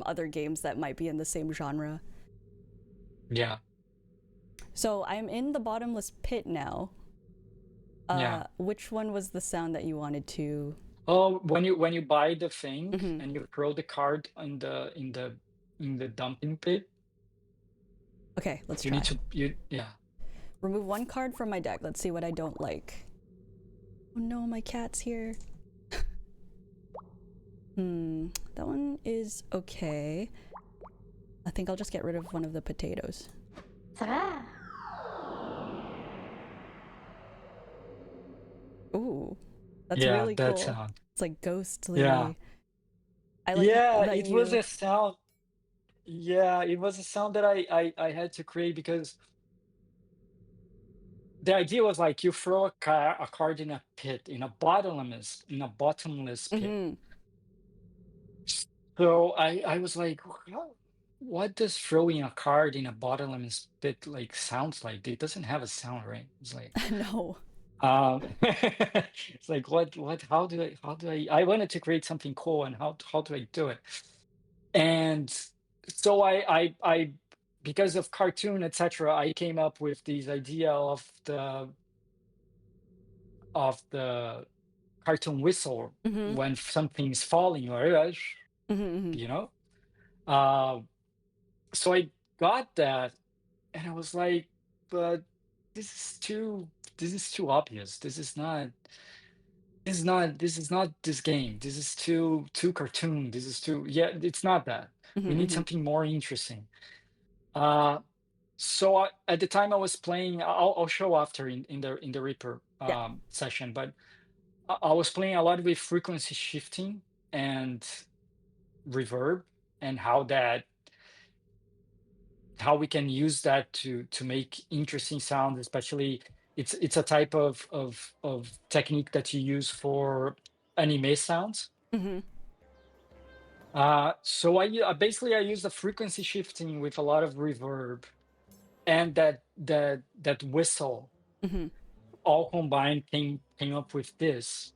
other games that might be in the same genre. Yeah, So I'm in the bottomless pit now. yeah. Which one was the sound that you wanted to? Oh, when you buy the thing Hmm. and you throw the card in the dumping pit, Okay, let's you need try. to you yeah. Remove one card from my deck. Let's see what I don't like. Oh no, my cat's here. That one is okay. I think I'll just get rid of one of the potatoes. Ooh, that's Yeah, really that cool. sound. It's like Yeah. ghostly. I like Yeah, that it was you. a sound. Yeah, it was a sound that I had to create because the idea was like you throw a card in a pit, in a bottomless pit. Hmm. So I was like, what does throwing a card in a bottomless pit like sounds like? It doesn't have a sound, right? It's like No. it's like what how do I wanted to create something cool and how do I do it? And so I because of cartoon, etc., I came up with this idea of the cartoon whistle Hmm. when something's falling or Hmm. you know. Uh, so I got that, and I was like, but this is too this is too obvious. This is not this game. This is too cartoon. This is too yeah. It's not that. We need Hmm. something more interesting. Uh, so at the time I was playing, I'll show after in the Reaper Yeah. session, but I was playing a lot with frequency shifting and reverb and how we can use that to make interesting sounds, especially it's a type of technique that you use for anime sounds. Hmm. So basically I use the frequency shifting with a lot of reverb and that whistle Hmm. all combined came up with this.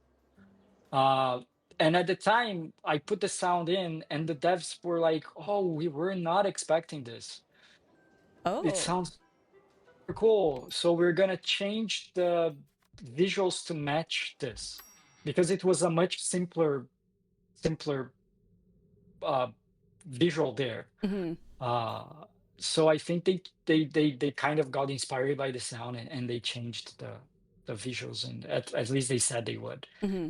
Uh, and at the time, I put the sound in, and the devs were like, "Oh, we were not expecting this. It Oh. sounds super cool. So we're gonna change the visuals to match this because it was a much simpler uh, visual there." Hmm. Uh, so I think they kind of got inspired by the sound and they changed the visuals, and at least they said they would. Hmm.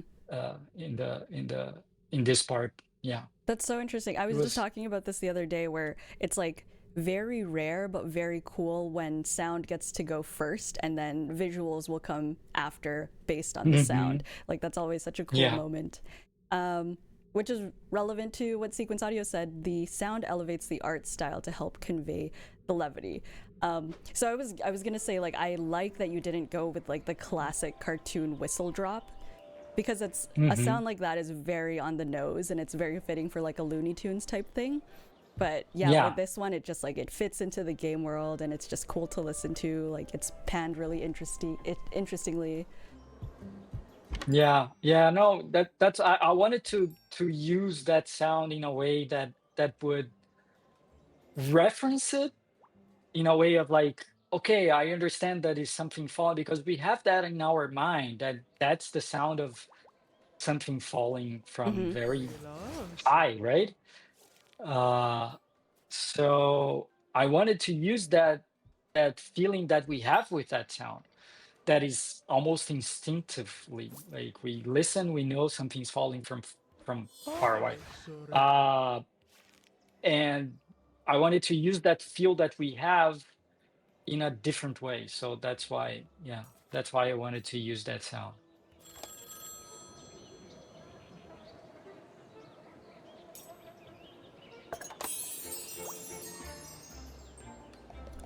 In this part. Yeah, That's so interesting. I it was just was. talking about this the other day where it's like very rare but very cool when sound gets to go first and then visuals will come after based on the Hmm. sound. Like that's always such a cool Yeah. moment. Um, which is relevant to what Sequence Audio said. The sound elevates the art style to help convey the levity. So I was gonna say like I like that you didn't go with like the classic cartoon whistle drop because it's a Hmm. sound like that is very on the nose and it's very fitting for like a Looney Tunes type thing. But yeah, with Yeah. this one, it just like it fits into the game world and it's just cool to listen to. Like it's panned really interestingly. Yeah, no, that's I wanted to use that sound in a way that would reference it in a way of like, okay, I understand that is something falling because we have that in our mind that that's the sound of something falling from Hmm. very Relax. high, right? Uh, so I wanted to use that feeling that we have with that sound that is almost instinctively like we listen, we know something's falling from far away. Hi, sorry. Uh, and I wanted to use that feel that we have in a different way. So that's why, yeah, that's why I wanted to use that sound.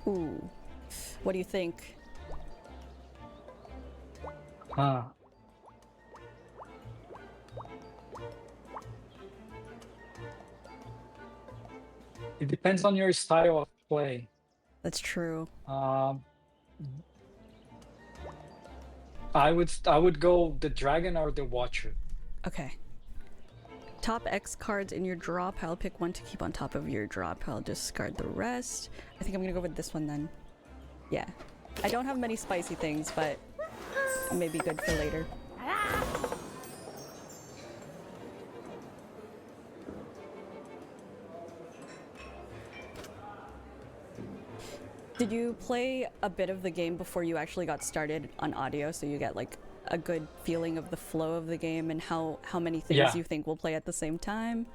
Ooh, what do you think? Uh, it depends on your style of play. That's true. Um, I would go the dragon or the watcher. Okay. Top X cards in your draw pile. Pick one to keep on top of your draw pile. Discard the rest. I think I'm gonna go with this one then. Yeah. I don't have many spicy things, but it may be good for later. Did you play a bit of the game before you actually got started on audio so you get like a good feeling of the flow of the game and how many things Yeah, you think will play at the same time?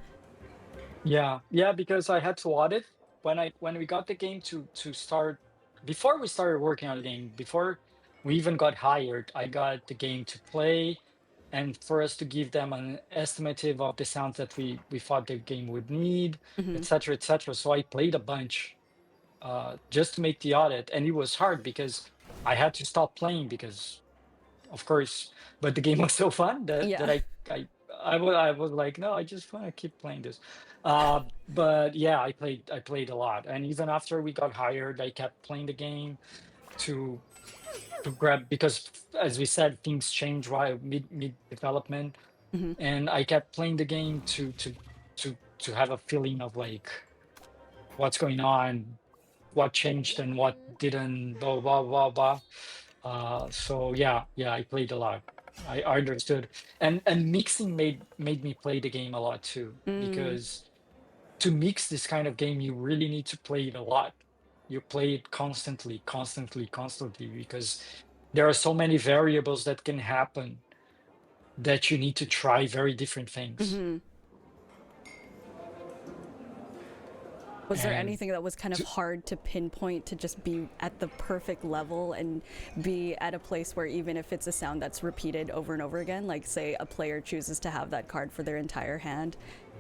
yeah, because I had to audit when we got the game to start before we started working on the game, before we even got hired, I got the game to play and for us to give them an estimative of the sounds that we thought the game would need, Hmm. etc., etc. So I played a bunch just to make the audit, and it was hard because I had to stop playing because of course, but the game was so fun that Yeah. I was like, no, I just want to keep playing this. But yeah, I played a lot, and even after we got hired, I kept playing the game to to grab because as we said, things change while mid development, Hmm. and I kept playing the game to have a feeling of like what's going on, what changed and what didn't, blah blah blah blah. So yeah, I played a lot. I understood, and mixing made me play the game a lot too. Mm. Because to mix this kind of game, you really need to play it a lot. You play it constantly, constantly, constantly, because there are so many variables that can happen that you need to try very different things. Hmm. Was there And anything that was kind of to, hard to pinpoint to just be at the perfect level and be at a place where even if it's a sound that's repeated over and over again, like say a player chooses to have that card for their entire hand,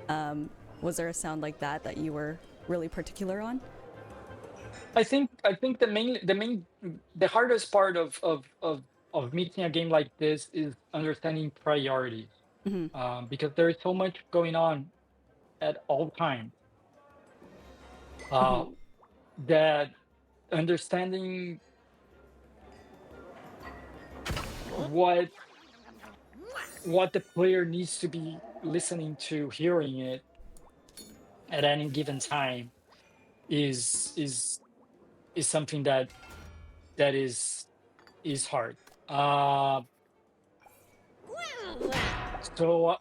um, was there a sound like that that you were really particular on? I think the hardest part of making a game like this is understanding priorities, Hmm. because there is so much going on at all times, Hmm. uh, that understanding what what the player needs to be listening to, hearing it at any given time is is is something that is hard. Uh, so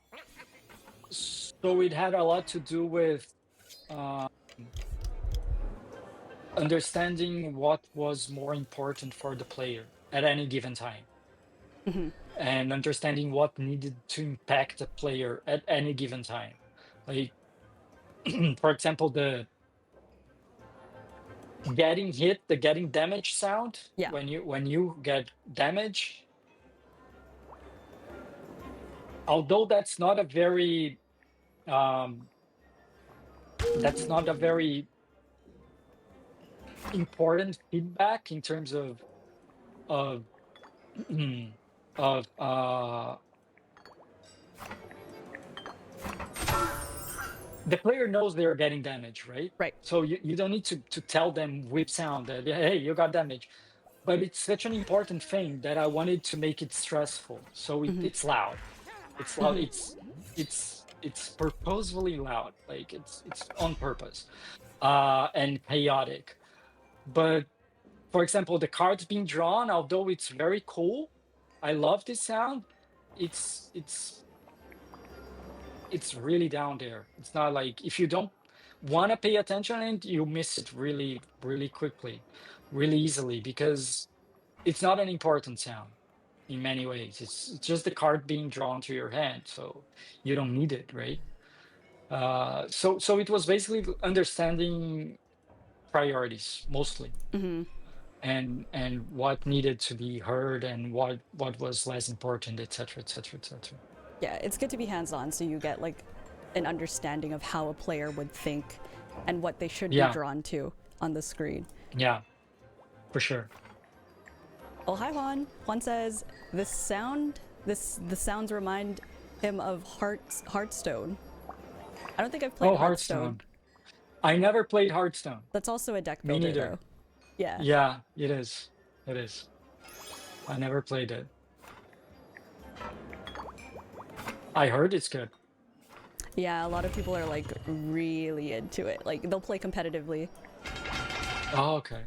so it had a lot to do with uh, understanding what was more important for the player at any given time, Hmm. and understanding what needed to impact the player at any given time. Like, for example, the getting hit, the getting damage sound Yeah. when you get damage, although um that's not a very important feedback in terms of of the player knows they're getting damage, right? Right. So you don't need to tell them whip sound that hey, you got damage. but it's such an important thing that I wanted to make it stressful. So Hmm. it's loud. It's loud. Hmm. It's purposefully loud. Like it's on purpose. And chaotic. But for example, the cards being drawn, although it's very cool, I love this sound. It's it's it's really down there. It's not like if you don't want to pay attention and you miss it really, really quickly, really easily because it's not an important sound in many ways. It's just the card being drawn to your hand, so you don't need it, right? So it was basically understanding priorities mostly, Hmm. and what needed to be heard and what was less important, etc., etc., etc. Yeah, it's good to be hands-on so you get like an understanding of how a player would think and what they should be Yeah, drawn to on the screen. yeah, for sure. Oh, hi Juan. Juan says the sounds remind him of Hearthstone. I don't think I've played Oh, Hearthstone. Hearthstone. I never played Hearthstone. That's also a deck Me builder neither. though. Yeah. Yeah, it is. It is. I never played it. I heard it's good. Yeah, a lot of people are like really into it. Like they'll play competitively. Oh, okay.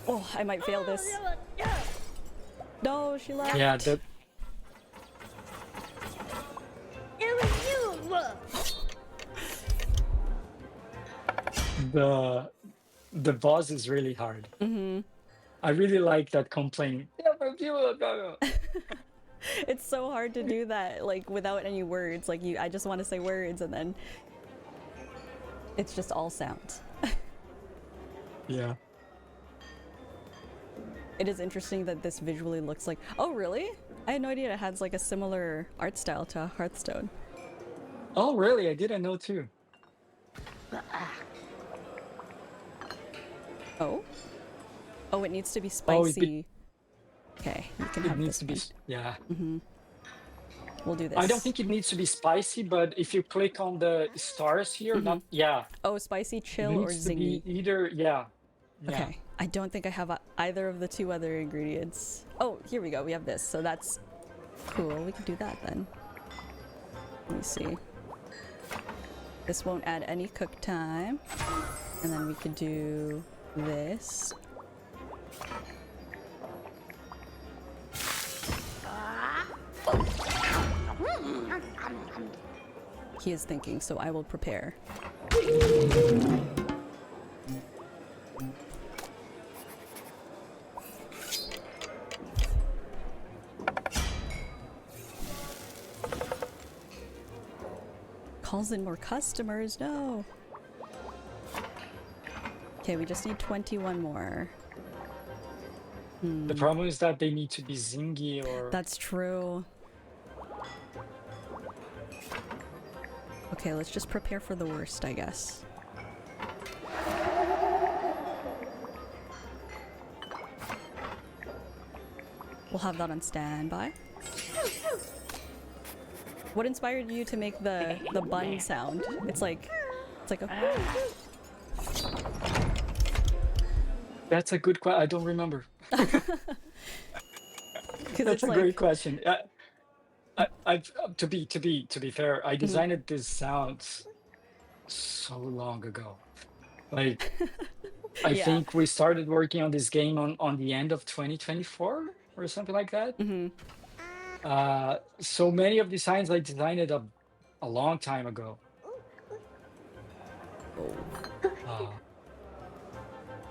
Oh, I might fail this. No, she left. Yeah, the the the boss is really hard. Hmm. I really like that complaint. It's so hard to do that like without any words. Like I just want to say words and then it's just all sounds. Yeah. It is interesting that this visually looks like. Oh, really? I had no idea it has like a similar art style to Hearthstone. Oh, really? I didn't know too. Oh? Oh, it needs to be Oh, spicy. Okay, you can it have needs this to be. one. Yeah. We'll do this. I don't think it needs to be spicy, but if you click on the stars here, not yeah, Oh, spicy, it chill, or needs to zingy. be either. Yeah. Yeah. Okay, I don't think I have either of the two other ingredients. Oh, here we go. We have this, so that's cool. We can do that then. Let me see. This won't add any cook time. And then we could do this. He is thinking, so I will prepare. Calls in more customers, no. Okay, we just need 21 more. The problem is that they need to be zingy or. That's true. Okay, let's just prepare for the worst, I guess. We'll have that on standby. What inspired you to make the bun sound? It's like a That's a good question. I don't remember. because That's it's a like great question. To be fair, I designed these sounds so long ago. Like I yeah. think we started working on this game on the end of 2024 or something like that. So many of the signs I designed it a long time ago. Uh,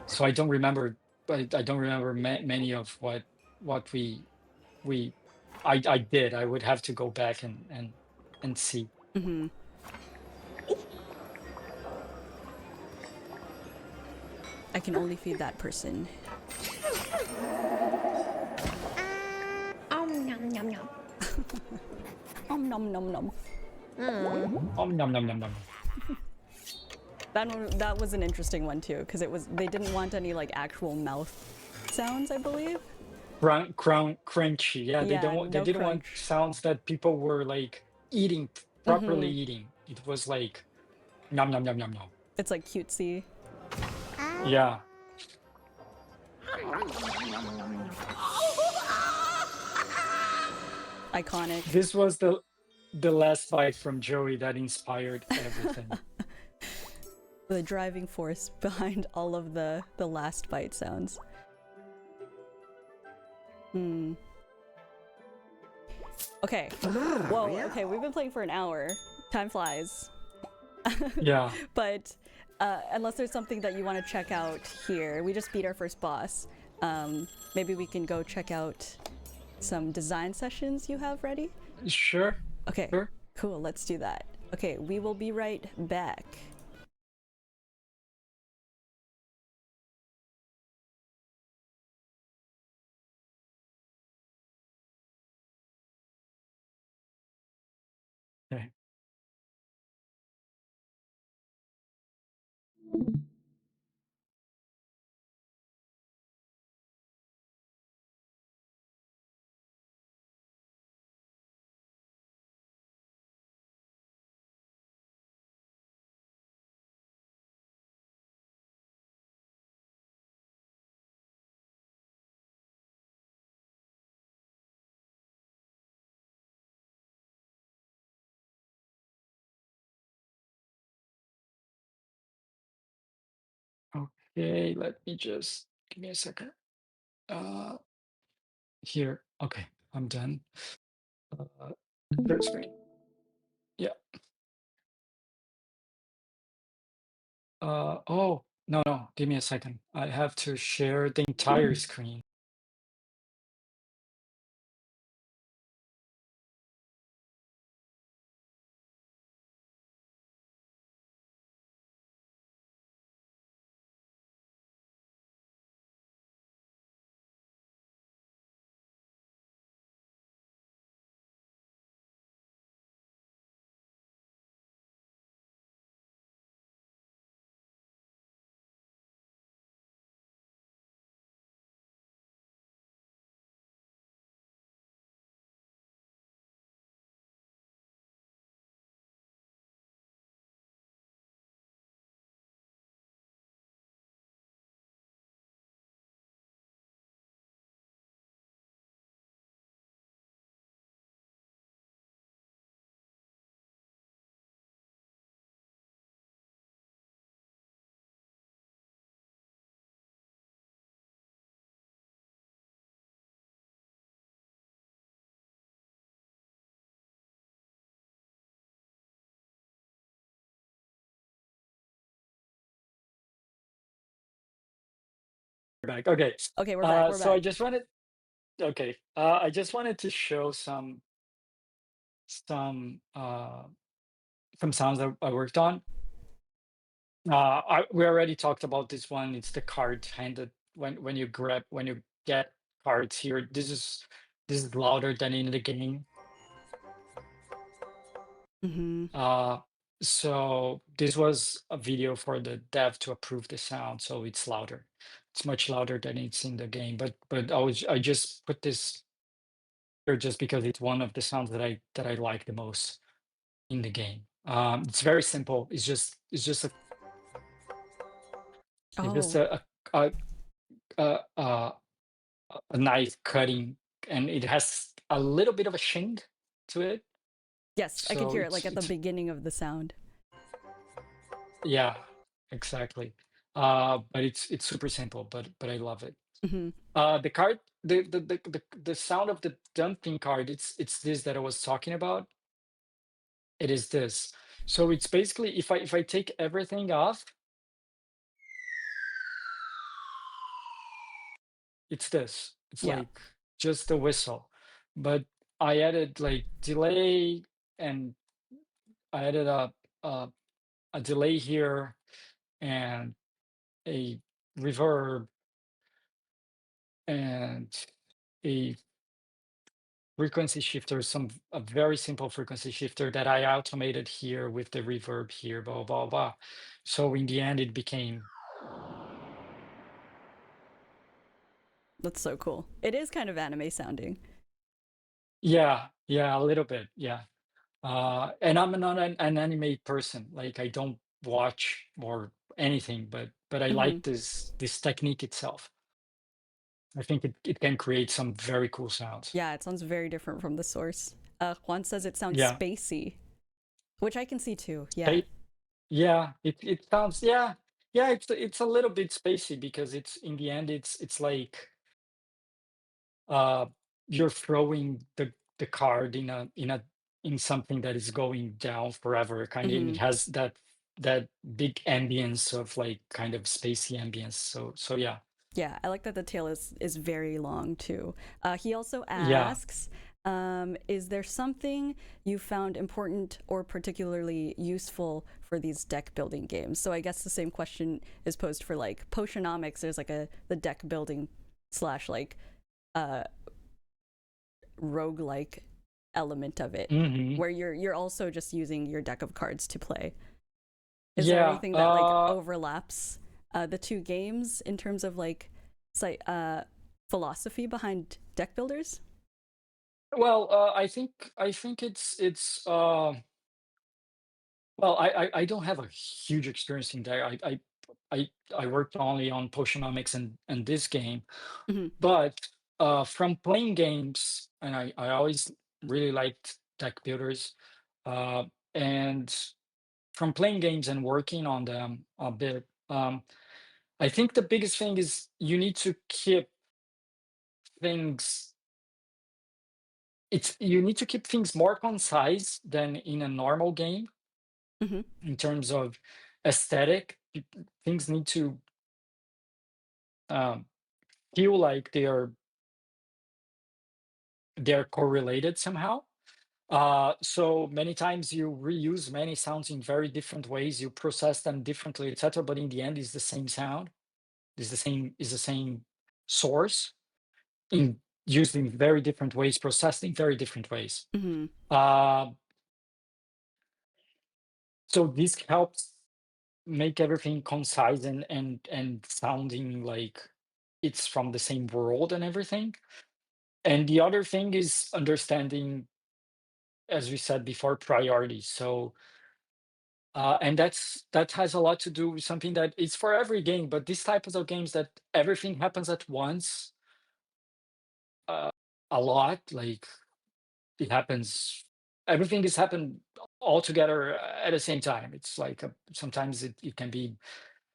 so I don't remember, but I don't remember many of what I did. I would have to go back and see. I can only feed that person. Nom nom nom. Nom nom nom. Nom nom nom nom. That was an interesting one too, because they didn't want any like actual mouth sounds, I believe. Crunchy. Yeah, they Yeah, don't want, they no didn't want crunch. sounds that people were like eating properly eating. It was like nom nom nom nom nom. It's like cutesy. Yeah. Iconic. This was the last bite from Joey that inspired everything. The driving force behind all of the last bite sounds. Okay. Whoa, okay, we've been playing for an hour. Time flies. Yeah. But unless there's something that you want to check out here, we just beat our first boss. Maybe we can go check out some design sessions you have ready? Sure. Okay, Sure. cool, let's do that. Okay, we will be right back. Okay. Okay, let me just give me a second. Uh, Here. Okay, I'm done. Third screen. Yeah. Oh, no, give me a second. I have to share the entire screen. Back. Okay. Okay, we're back, we're So back. I just wanted to show some some sounds that I worked on. We already talked about this one. It's the card handed when you get cards here. This is louder than in the game. Mm-hmm. So this was a video for the dev to approve the sound, so it's louder. It's much louder than it's in the game. But I just put this here just because it's one of the sounds that I like the most in the game. It's very simple. It's just Oh, a, a, a, a knife cutting, and it has a little bit of a shing to it. yes, I could So hear it like it's at the it's beginning of the sound. yeah, exactly. But it's super simple, but I love it. Mm-hmm. The card, the sound of the dumping card, it's this that I was talking about. It is this. So it's basically if I take everything off, it's this. It's Yeah. like just a whistle. But I added like delay, and I added a, a delay here and a reverb and a frequency shifter, a very simple frequency shifter that I automated here with the reverb here, blah blah blah. So in the end, it became That's so cool. It is kind of anime sounding. yeah, a little bit, yeah. And I'm not an anime person. Like I don't watch or anything, but but I Hmm. like this technique itself. I think it can create some very cool sounds. Yeah, it sounds very different from the source. Juan says it sounds Yeah. spacey, which I can see too. Yeah. Spa- yeah, it sounds, yeah, it's a little bit spacey because it's in the end it's like uh you're throwing the card in something that is going down forever, kind of, and Hmm. it has that big ambience of like kind of spacey ambience. So yeah. Yeah, I like that the tail is very long too. He also Yeah. asks, is there something you found important or particularly useful for these deck building games? So I guess the same question is posed for like Potionomics. There's like the deck building slash like uh roguelike element of it, Hmm. where you're also just using your deck of cards to play. Is there Yeah. anything that like overlaps the two games in terms of like philosophy behind deck builders? Well, I think well, I don't have a huge experience in that. I worked only on Potionomics and this game, Hmm. but from playing games, and I always really liked deck builders, uh, and from playing games and working on them a bit, I think the biggest thing is you need to keep things. You need to keep things more concise than in a normal game Hmm. in terms of aesthetic. Things need to um, feel like they're correlated somehow. So many times you reuse many sounds in very different ways. You process them differently, etc. But in the end, it's the same sound. Is the same source in used in very different ways, processed in very different ways. Hmm. Uh, so this helps make everything concise and sounding like it's from the same world and everything. And the other thing is understanding, as we said before, priorities. So and that has a lot to do with something that is for every game, but these types of games that everything happens at once, uh, a lot, like it happens, everything is happened all together at the same time. It's like sometimes it can be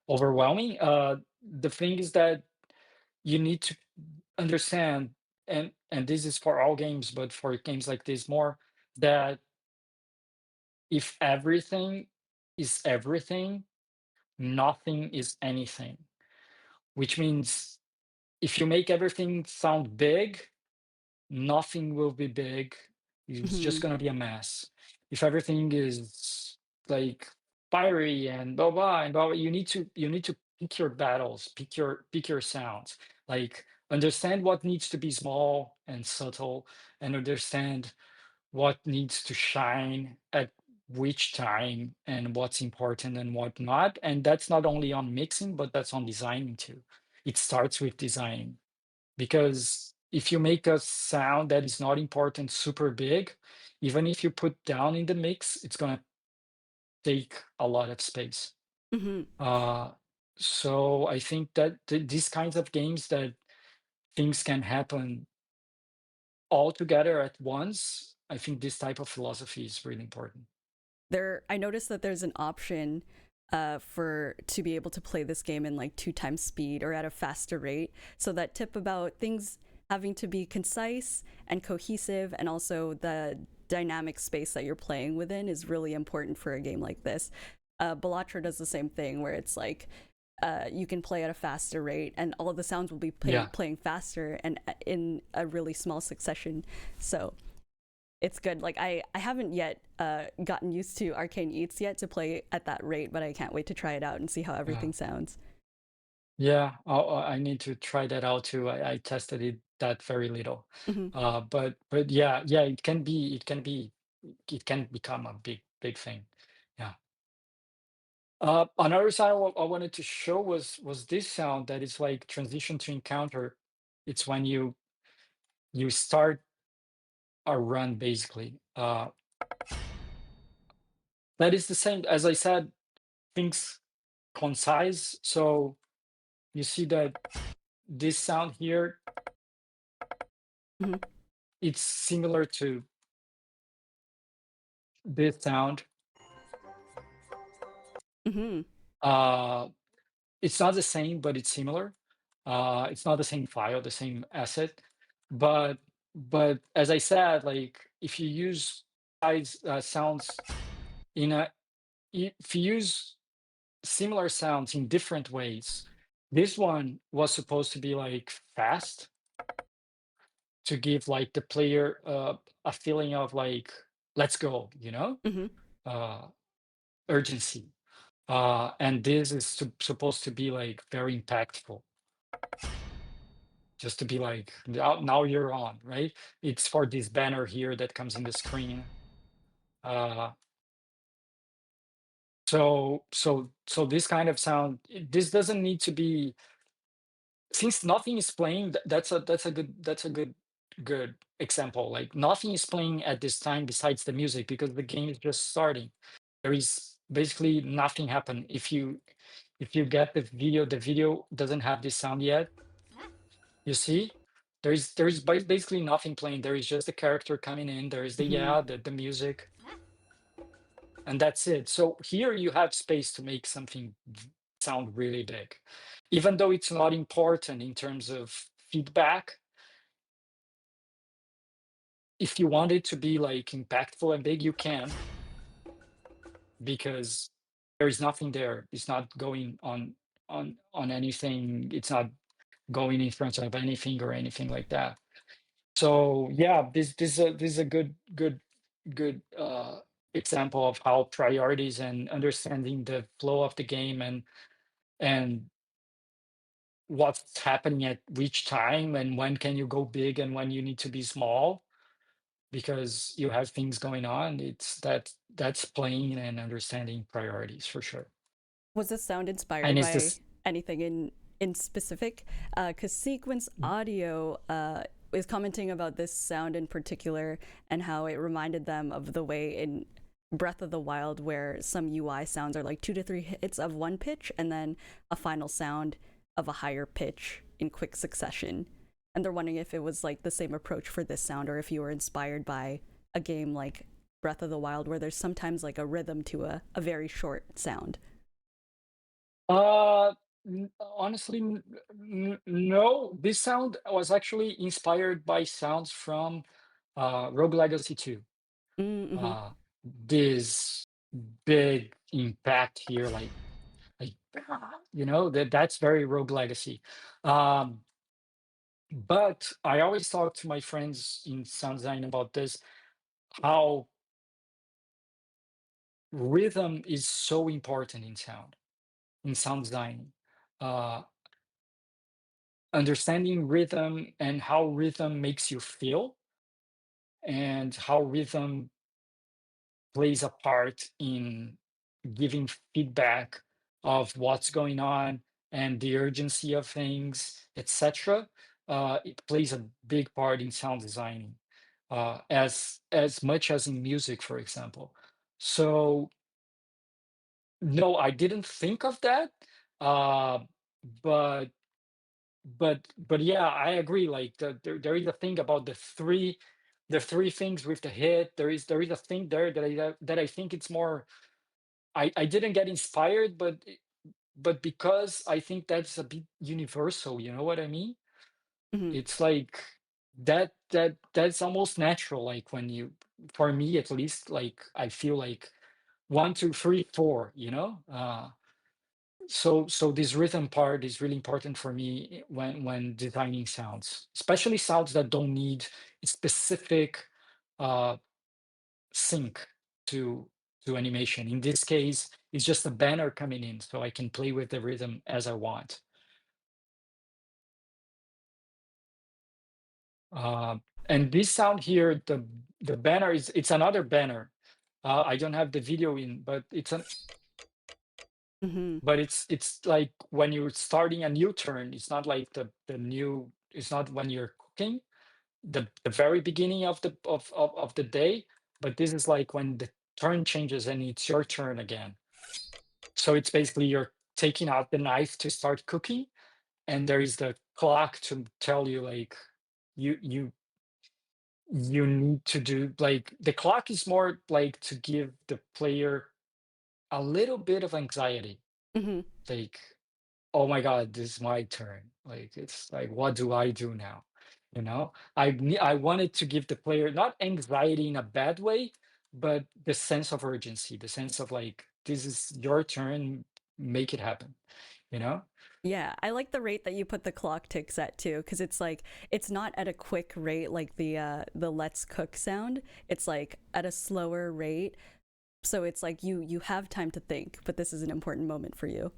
overwhelming. The thing is that you need to understand, and this is for all games, but for games like this more, that if everything is everything, nothing is anything. Which means if you make everything sound big, nothing will be big. It's Hmm. just gonna be a mess. If everything is like fiery and blah blah and blah, blah, you need to pick your battles, pick your sounds. Like understand what needs to be small and subtle, and understand what needs to shine at which time and what's important and what not. And that's not only on mixing, but that's on designing too. It starts with designing, because if you make a sound that is not important super big, even if you put down in the mix, it's going to take a lot of space. Hmm. uh, so I think that these kinds of games that things can happen all together at once, I think this type of philosophy is really important. I noticed that there's an option for to be able to play this game in like 2 times speed or at a faster rate. So that tip about things having to be concise and cohesive, and also the dynamic space that you're playing within is really important for a game like this. Bellatra does the same thing, where it's like you can play at a faster rate, and all of the sounds will be Yeah. playing faster and in a really small succession. So it's good. Like I haven't yet gotten used to Arcane Eats yet to play at that rate, but I can't wait to try it out and see how Yeah. everything sounds. Yeah, I need to try that out too. I tested it that very little. Hmm. But yeah, it can become a big thing. Yeah. Another sound I wanted to show was this sound that is like transition to encounter. It's when you start a run basically. That is the same as I said. Things concise. So you see that this sound here, Mhm. it's similar to this sound. Mhm. Uh, it's not the same, but it's similar. It's not the same file, the same asset, but as I said, like if you use sounds in a if you use similar sounds in different ways, this one was supposed to be like fast to give like the player a feeling of like let's go, Mhm. uh, urgency. And this is supposed to be like very impactful, just to be like now you're on, right? It's for this banner here that comes in the screen. Uh, so this kind of sound, this doesn't need to be, since nothing is playing. That's a good example. Like nothing is playing at this time besides the music because the game is just starting. There is basically nothing happen. If you get the video doesn't have this sound yet. You see, there is basically nothing playing. There is just the character coming in. There is the Mhm. yeah, the music, and that's it. So here you have space to make something sound really big, even though it's not important in terms of feedback. If you want it to be like impactful and big, you can, because there is nothing there. It's not going on anything. It's not going in front of anything or anything like that. So yeah, this is a good example of how priorities and understanding the flow of the game and what's happening at which time and when can you go big and when you need to be small because you have things going on. That's playing and understanding priorities for sure. Was this sound And inspired it's by this. anything in specific? Because Sequence Audio is commenting about this sound in particular and how it reminded them of the way in Breath of the Wild where some UI sounds are like 2 to 3 hits of one pitch and then a final sound of a higher pitch in quick succession. And they're wondering if it was like the same approach for this sound or if you were inspired by a game like Breath of the Wild where there's sometimes like a rhythm to a very short sound. Uh, Honestly, no. This sound was actually inspired by sounds from Rogue Legacy 2. Mm-hmm. Uh, this big impact here, like that's very Rogue Legacy. Um, but I always talk to my friends in sound design about this, how rhythm is so important in sound design. Uh, Understanding rhythm and how rhythm makes you feel and how rhythm plays a part in giving feedback of what's going on and the urgency of things, etc. It plays a big part in sound designing, as much as in music, for example. So no, I didn't think of that, uh, but but yeah, I agree. Like there is a thing about the three things with the hit. There is a thing there that I think it's more. I didn't get inspired, but because I think that's a bit universal. You know what I mean? Mm-hmm. It's like that's almost natural. Like when you, for me at least, like I feel like 1, 2, 3, 4. So this rhythm part is really important for me when designing sounds, especially sounds that don't need a specific uh, sync to animation. In this case, it's just a banner coming in, so I can play with the rhythm as I want. Uh, and this sound here, the banner it's another banner. I don't have the video in, but Mm-hmm. it's like when you're starting a new turn. It's not like the new. It's not when you're cooking the very beginning of the day, but this is like when the turn changes and it's your turn again. So it's basically you're taking out the knife to start cooking, and there is the clock to tell you like you you you need to do like the clock is more like to give the player a little bit of anxiety, Hmm. like, oh my God, this is my turn. Like it's like, what do I do now? I wanted to give the player not anxiety in a bad way, but the sense of urgency, the sense of like, this is your turn, make it happen, you know? Yeah, I like the rate that you put the clock ticks at too, because it's like it's not at a quick rate like the let's cook sound. It's like at a slower rate, so it's like you have time to think, but this is an important moment for you.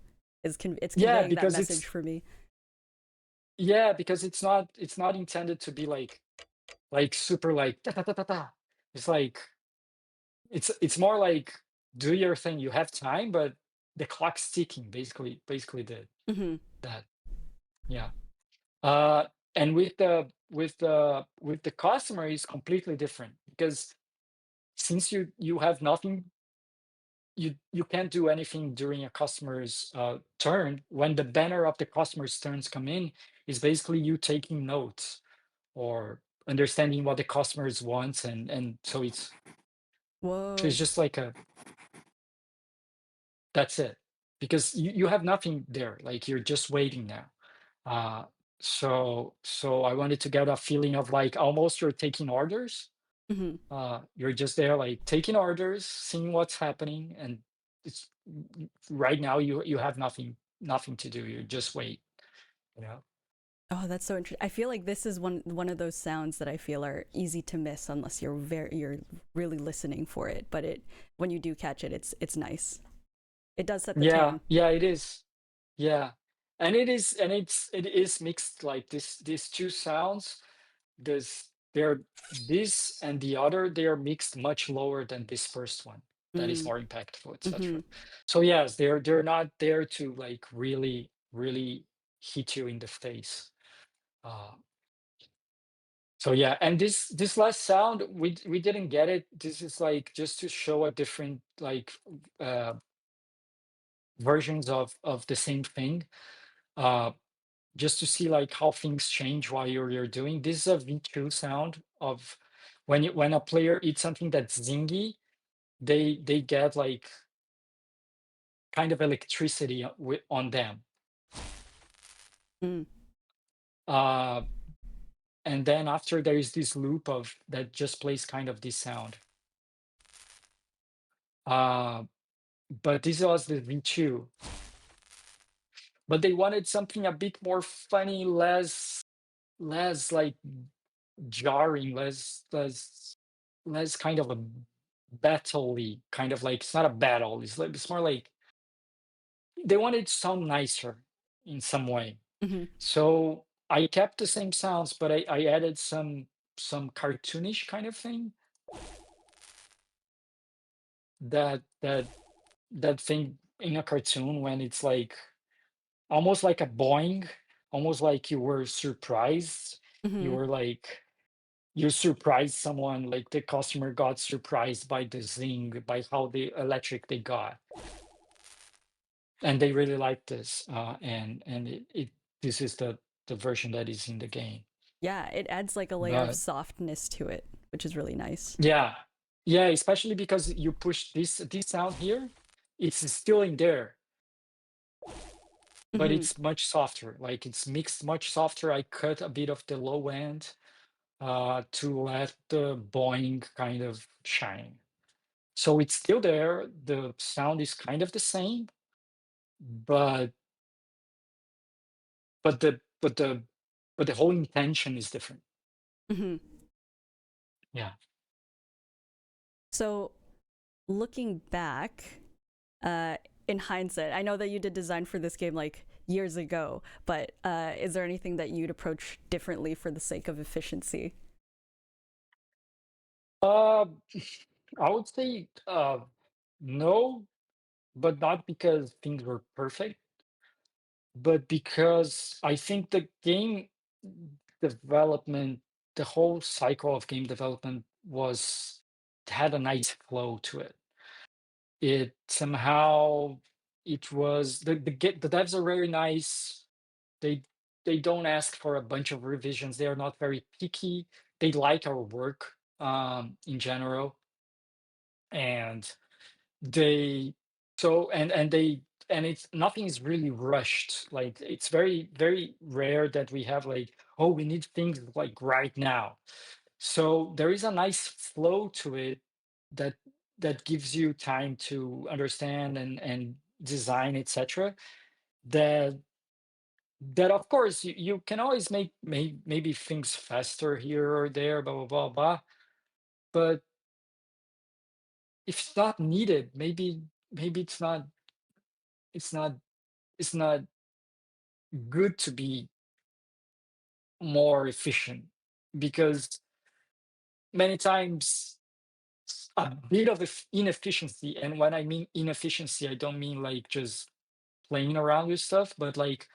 It's Yeah, conveying that because message for me. it's not intended to be like super like da, da, da, da, da. It's like it's more like do your thing. You have time, but the clock's ticking. Basically did Hmm. that. Yeah. Uh, and with the customer is completely different because since you have nothing, you can't do anything during a customer's turn. When the banner of the customer's turns come in, is basically you taking notes or understanding what the customers wants, and so it's Whoa. just like a that's it because you have nothing there. Like you're just waiting now. Uh, so I wanted to get a feeling of like almost you're taking orders. Hmm. You're just there like taking orders, seeing what's happening, and it's right now you have nothing to do. You just wait, you know? Oh, that's so interesting. I feel like this is one of those sounds that I feel are easy to miss unless you're really listening for it. But it when you do catch it, it's nice. It does set the Yeah, tone. yeah, it is. Yeah. And it is mixed like these two sounds. They're this and the other, they are mixed much lower than this first one. That is Mm. more impactful, Hmm. etc. So yes, they're not there to like really hit you in the face. Uh, so yeah, and this last sound we didn't get it. This is like just to show a different like uh, versions of the same thing. Uh, just to see like how things change while you're doing. This is a V2 sound of when a player eats something that's zingy, they get like kind of electricity on them. Mm. Uh, and then after there is this loop of that just plays kind of this sound. Uh, but this was the V2. But they wanted something a bit more funny, less like jarring, less kind of a battle-y, kind of like it's not a battle. It's more like they wanted to sound nicer in some way. Hmm. So I kept the same sounds, but I added some cartoonish kind of thing that thing in a cartoon when it's like almost like a boing, almost like you were surprised. You Hmm. were like you surprised someone, like the customer got surprised by the zing, by how the electric they got, and they really liked this. And this is the version that is in the game. Yeah, it adds like a layer of But softness to it, which is really nice. yeah, yeah, especially because you push this sound here, it's still in there, but Hmm. it's much softer. Like it's mixed much softer. I cut a bit of the low end to let the boing kind of shine. So it's still there. The sound is kind of the same, but but the but the but the whole intention is different. Hmm. Yeah. So looking back, uh, in hindsight, I know that you did design for this game like years ago, but is there anything that you'd approach differently for the sake of efficiency? Uh, I would say no, but not because things were perfect, but because I think the game development, the whole cycle of game development was had a nice flow to it. It somehow it was the devs are very nice. They they don't ask for a bunch of revisions. They are not very picky. They like our work in general, and they and it's nothing is really rushed. Like it's very rare that we have like, oh, we need things like right now. So there is a nice flow to it that gives you time to understand and design, etc. That of course you can always make maybe things faster here or there, blah blah blah blah. But if it's not needed, maybe it's not it's not good to be more efficient, because many times a bit of inefficiency, and when I mean inefficiency, I don't mean like just playing around with stuff, but like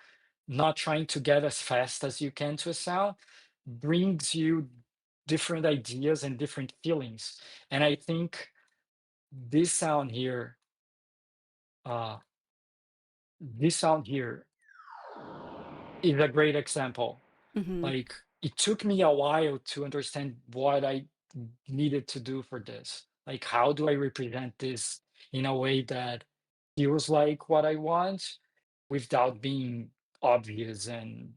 not trying to get as fast as you can to a sound brings you different ideas and different feelings. And I think this sound here, uh, this sound here is a great example. Mm-hmm. Like it took me a while to understand what I needed to do for this. Like, how do I represent this in a way that feels like what I want without being obvious and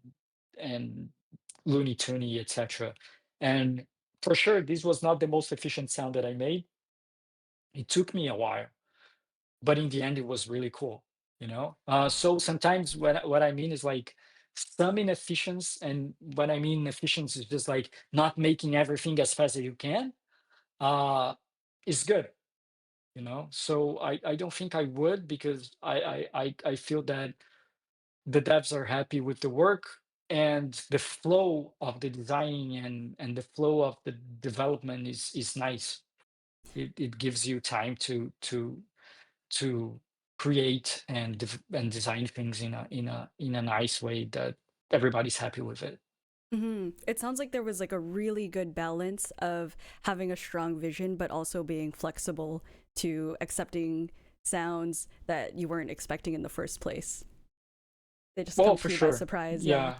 loony toony, etc. And for sure, this was not the most efficient sound that I made. It took me a while, but in the end, it was really cool. So sometimes what I mean is like some inefficiency, and what I mean inefficiency is just like not making everything as fast as you can. Uh, is good. So I don't think I would, because I feel that the devs are happy with the work, and the flow of the designing and the flow of the development is nice. It gives you time to create and design things in a nice way that everybody's happy with it. Mm-hmm. It sounds like there was like a really good balance of having a strong vision, but also being flexible to accepting sounds that you weren't expecting in the first place. They just Well, come for to you by sure. surprise. Yeah.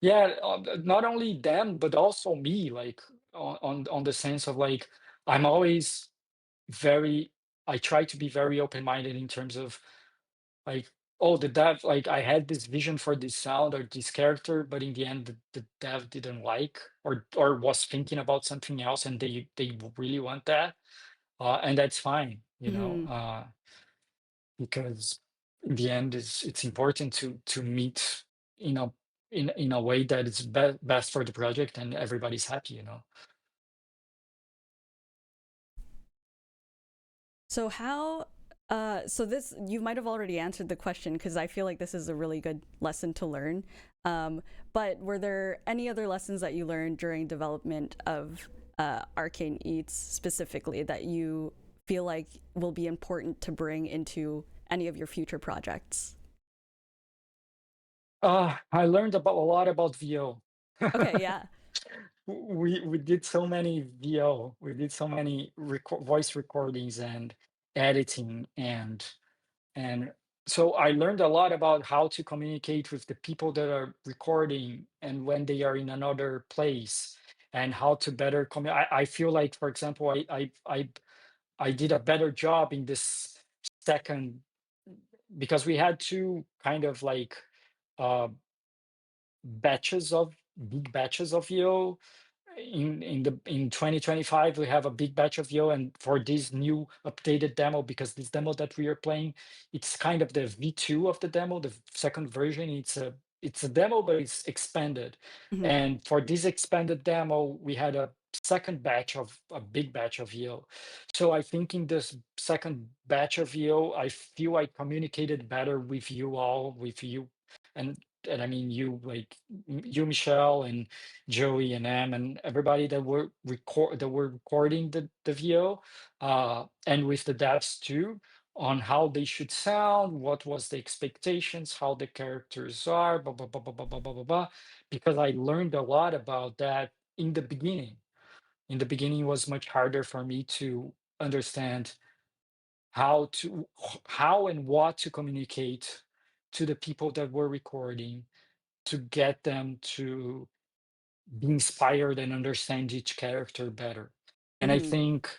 Yeah. Yeah, not only them, but also me, like on the sense of like I'm always very I try to be very open-minded in terms of like, oh, the dev, like I had this vision for this sound or this character, but in the end the dev didn't like, or was thinking about something else, and they really want that. And that's fine, Mm-hmm. because in the end it's important to meet in a in a way that is best for the project and everybody's happy. So how so this you might have already answered the question because I feel like this is a really good lesson to learn. But were there any other lessons that you learned during development of Arcane Eats specifically that you feel like will be important to bring into any of your future projects? I learned about a lot about VO. Okay, yeah. We did so many VO. We did so many voice recordings and editing, and so I learned a lot about how to communicate with the people that are recording and when they are in another place, and how to better I feel like, for example, I did a better job in this second, because we had two kind of like uh batches of big batches of VO. In 2025 we have a big batch of VO, and for this new updated demo, because this demo that we are playing, it's kind of the V2 of the demo, the second version. It's a demo, but it's expanded. Mm-hmm. And for this expanded demo we had a second batch of a big batch of VO. So I think in this second batch of VO, I feel I communicated better with you all, with you, and I mean you, like you, Michelle, and Joey and Em and everybody that were recording the VO, and with the devs too, on how they should sound, what was the expectations, how the characters are, blah blah blah blah blah blah blah blah, blah, because I learned a lot about that in the beginning. In the beginning, it was much harder for me to understand how and what to communicate to the people that we're recording to get them to be inspired and understand each character better. And I Hmm. think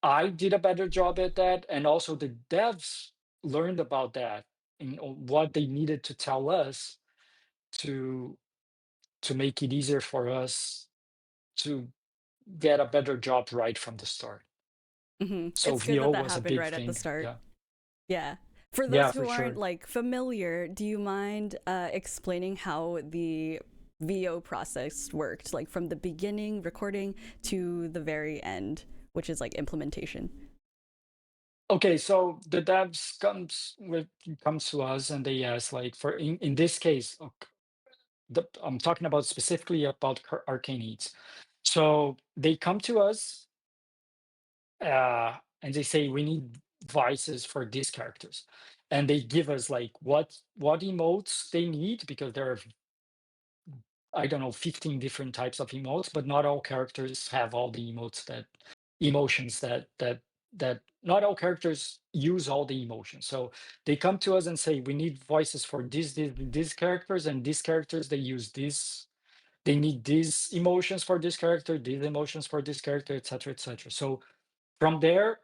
I did a better job at that, and also the devs learned about that and what they needed to tell us to make it easier for us to get a better job right from the start. Hmm. So It's good VO that that was a happened big right at the thing. start. Yeah. Yeah. For Yeah, those for who aren't sure. like familiar, do you mind explaining how the VO process worked, like from the beginning recording to the very end, which is like implementation? Okay, so the devs comes to us and they ask like for in this case, I'm talking about specifically about Arcane Eats. So they come to us and they say we need voices for these characters, and they give us like what emotes they need because there are, I don't know, 15 different types of emotes, but not all characters have all the emotions that not all characters use all the emotions. So they come to us and say we need voices for these characters, and these characters they use this, they need these emotions for this character, these emotions for this character, etc., etc. So from there,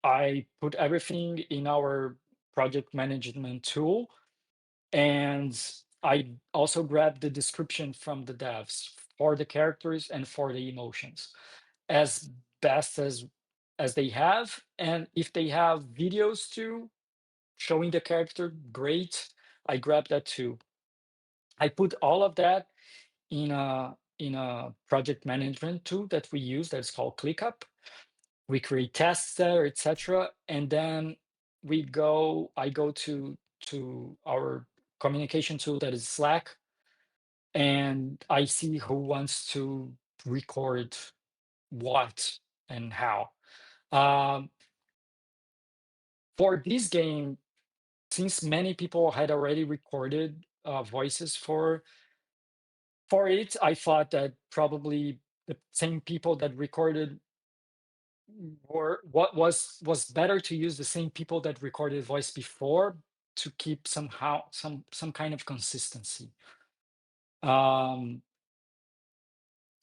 I put everything in our project management tool, and I also grabbed the description from the devs for the characters and for the emotions as best as they have. And if they have videos too showing the character, great. I grabbed that too. I put all of that in a project management tool that we use that's called ClickUp. We create tests there, etc. And then I go to our communication tool that is Slack, and I see who wants to record what and how. Um, for this game, since many people had already recorded voices for it, I thought that probably the same people that recorded were what was better to use the same people that recorded voice before to keep somehow some kind of consistency. Um,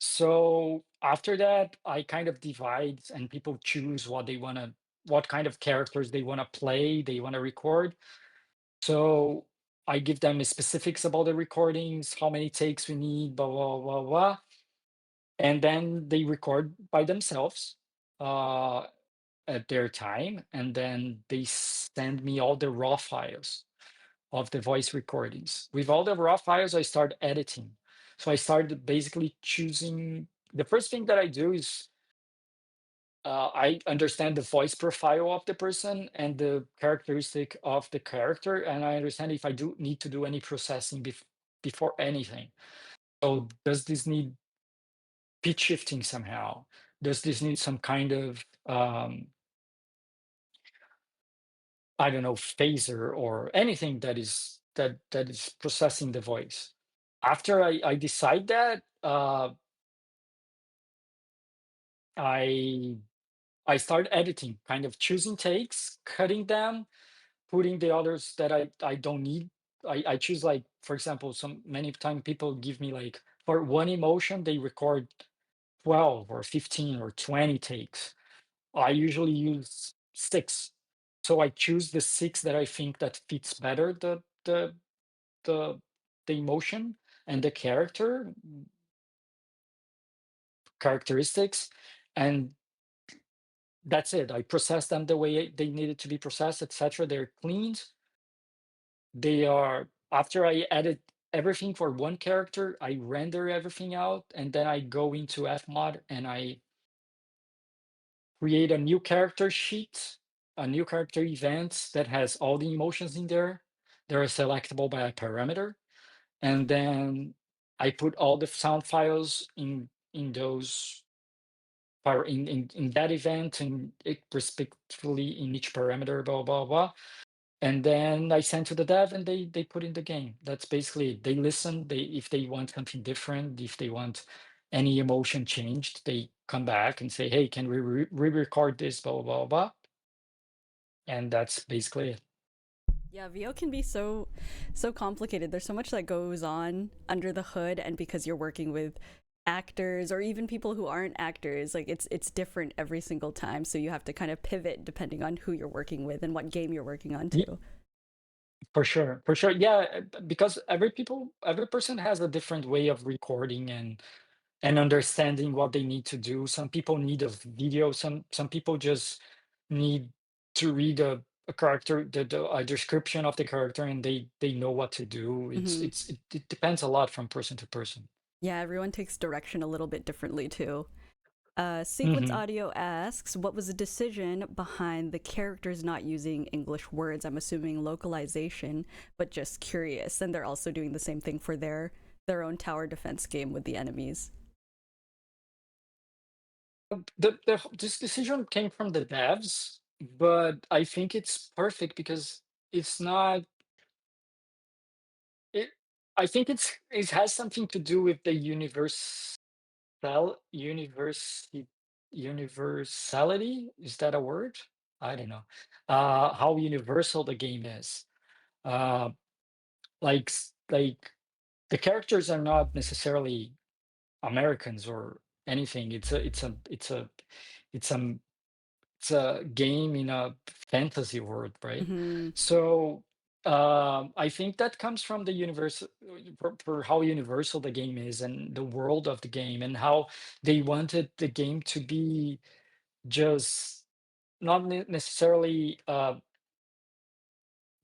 so after that, I kind of divide and people choose what kind of characters they wanna play, they wanna record. So I give them specifics about the recordings, how many takes we need, blah, blah, blah, blah. And then they record by themselves uh, at their time. And then they send me all the raw files of the voice recordings. With all the raw files, I start editing. So I started basically choosing. The first thing that I do is I understand the voice profile of the person and the characteristic of the character, and I understand if I do need to do any processing before anything. So does this need pitch shifting somehow? Does this need some kind of I don't know, phaser or anything that is processing the voice? After I decide that, I I start editing, kind of choosing takes, cutting them, putting the others that I don't need. I choose like, for example, some many time people give me like for one emotion, they record 12 or 15 or 20 takes. I usually use 6. So I choose the 6 that I think that fits better the the emotion and the characteristics, and that's it. I process them the way they needed to be processed, etc. They're cleaned. They are after I edit everything for one character, I render everything out, and then I go into Fmod and I create a new character sheet, a new character event that has all the emotions in there. They're selectable by a parameter, and then I put all the sound files in those in that event and it respectively in each parameter, blah blah blah. And then I send to the dev and they put in the game. That's basically it. They listen. They if they want something different, if they want any emotion changed, they come back and say, "Hey, can we re-record this?" Blah blah blah blah. and that's basically it. Yeah, VO can be so complicated. There's so much that goes on under the hood, and because you're working with actors or even people who aren't actors, like it's different every single time. So you have to kind of pivot depending on who you're working with and what game you're working on Ye- too. For sure, for sure. Yeah, because every person has a different way of recording and understanding what they need to do. Some people need a video. Some people just need to read a character, a description of the character, and they know what to do. Hmm. It depends a lot from person to person. Yeah, everyone takes direction a little bit differently too. Sequence Hmm. Audio asks, what was the decision behind the characters not using English words? I'm assuming localization, but just curious. And they're also doing the same thing for their own tower defense game with the enemies. This decision came from the devs, but I think it's perfect because it's not it. I think it has something to do with the university universality. Is that a word? I don't know. How universal the game is. Uh, like the characters are not necessarily Americans or anything. It's a it's a game in a fantasy world, right? Hmm. So I think that comes from the universe for how universal the game is and the world of the game and how they wanted the game to be just not necessarily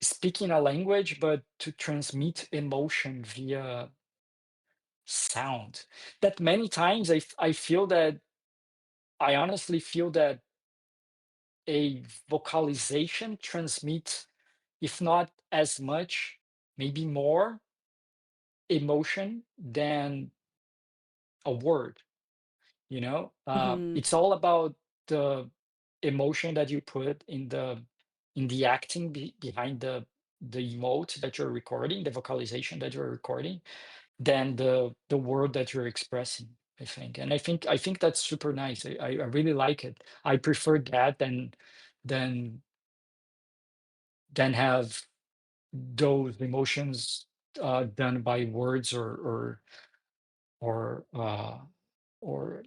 speaking a language, but to transmit emotion via sound. That many times I feel that I honestly feel that a vocalization transmits, if not as much, maybe more emotion than a word, you know? Hmm. It's all about the emotion that you put in the acting behind the emote that you're recording, the vocalization that you're recording, than the word that you're expressing, I think. And I think that's super nice. I really like it. I prefer that than than have those emotions done by words or or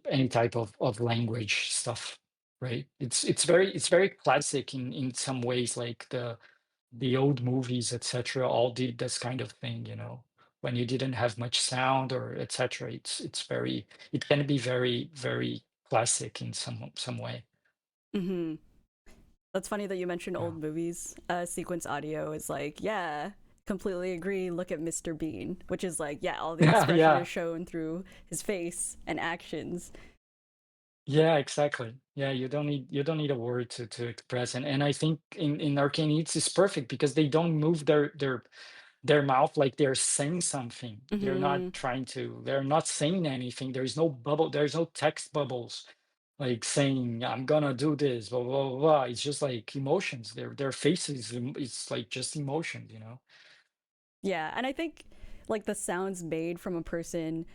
any type of language stuff, right? It's very classic in some ways, like the old movies, etc. All did this kind of thing, you know, when you didn't have much sound or etc. It's very it can be very classic in some way. Hmm. That's funny that you mentioned Yeah. old movies. Sequence Audio is like, yeah, completely agree. Look at Mr. Bean, which is like, yeah, all the Yeah, expression yeah. is shown through his face and actions. Yeah, exactly. Yeah, you don't need a word to express, and I think in Arcane it's perfect because they don't move their mouth like they're saying something. Hmm. They're not saying anything. There's no bubble, there's no text bubbles like saying I'm gonna do this, blah blah blah. Blah. It's just like emotions. Their faces, it's like just emotions, you know. Yeah, and I think like the sounds made from a person,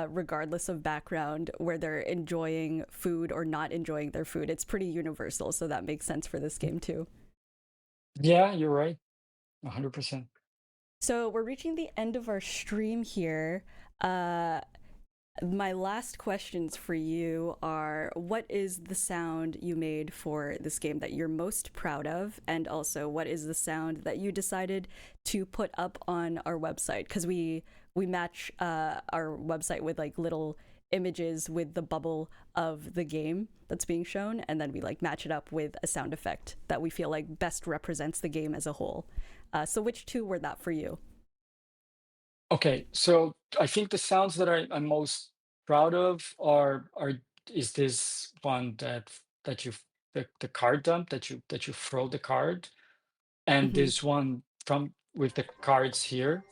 regardless of background, where they're enjoying food or not enjoying their food, it's pretty universal. So that makes sense for this game too. Yeah, you're right. 100%. So we're reaching the end of our stream here. Uh, my last questions for you are, what is the sound you made for this game that you're most proud of? And also, what is the sound that you decided to put up on our website? Because we match our website with like little images with the bubble of the game that's being shown, and then we like match it up with a sound effect that we feel like best represents the game as a whole. So which two were that for you? Okay, so I think the sounds that I'm most proud of are is this one that you the card dump that you throw the card, and Hmm. this one from with the cards here.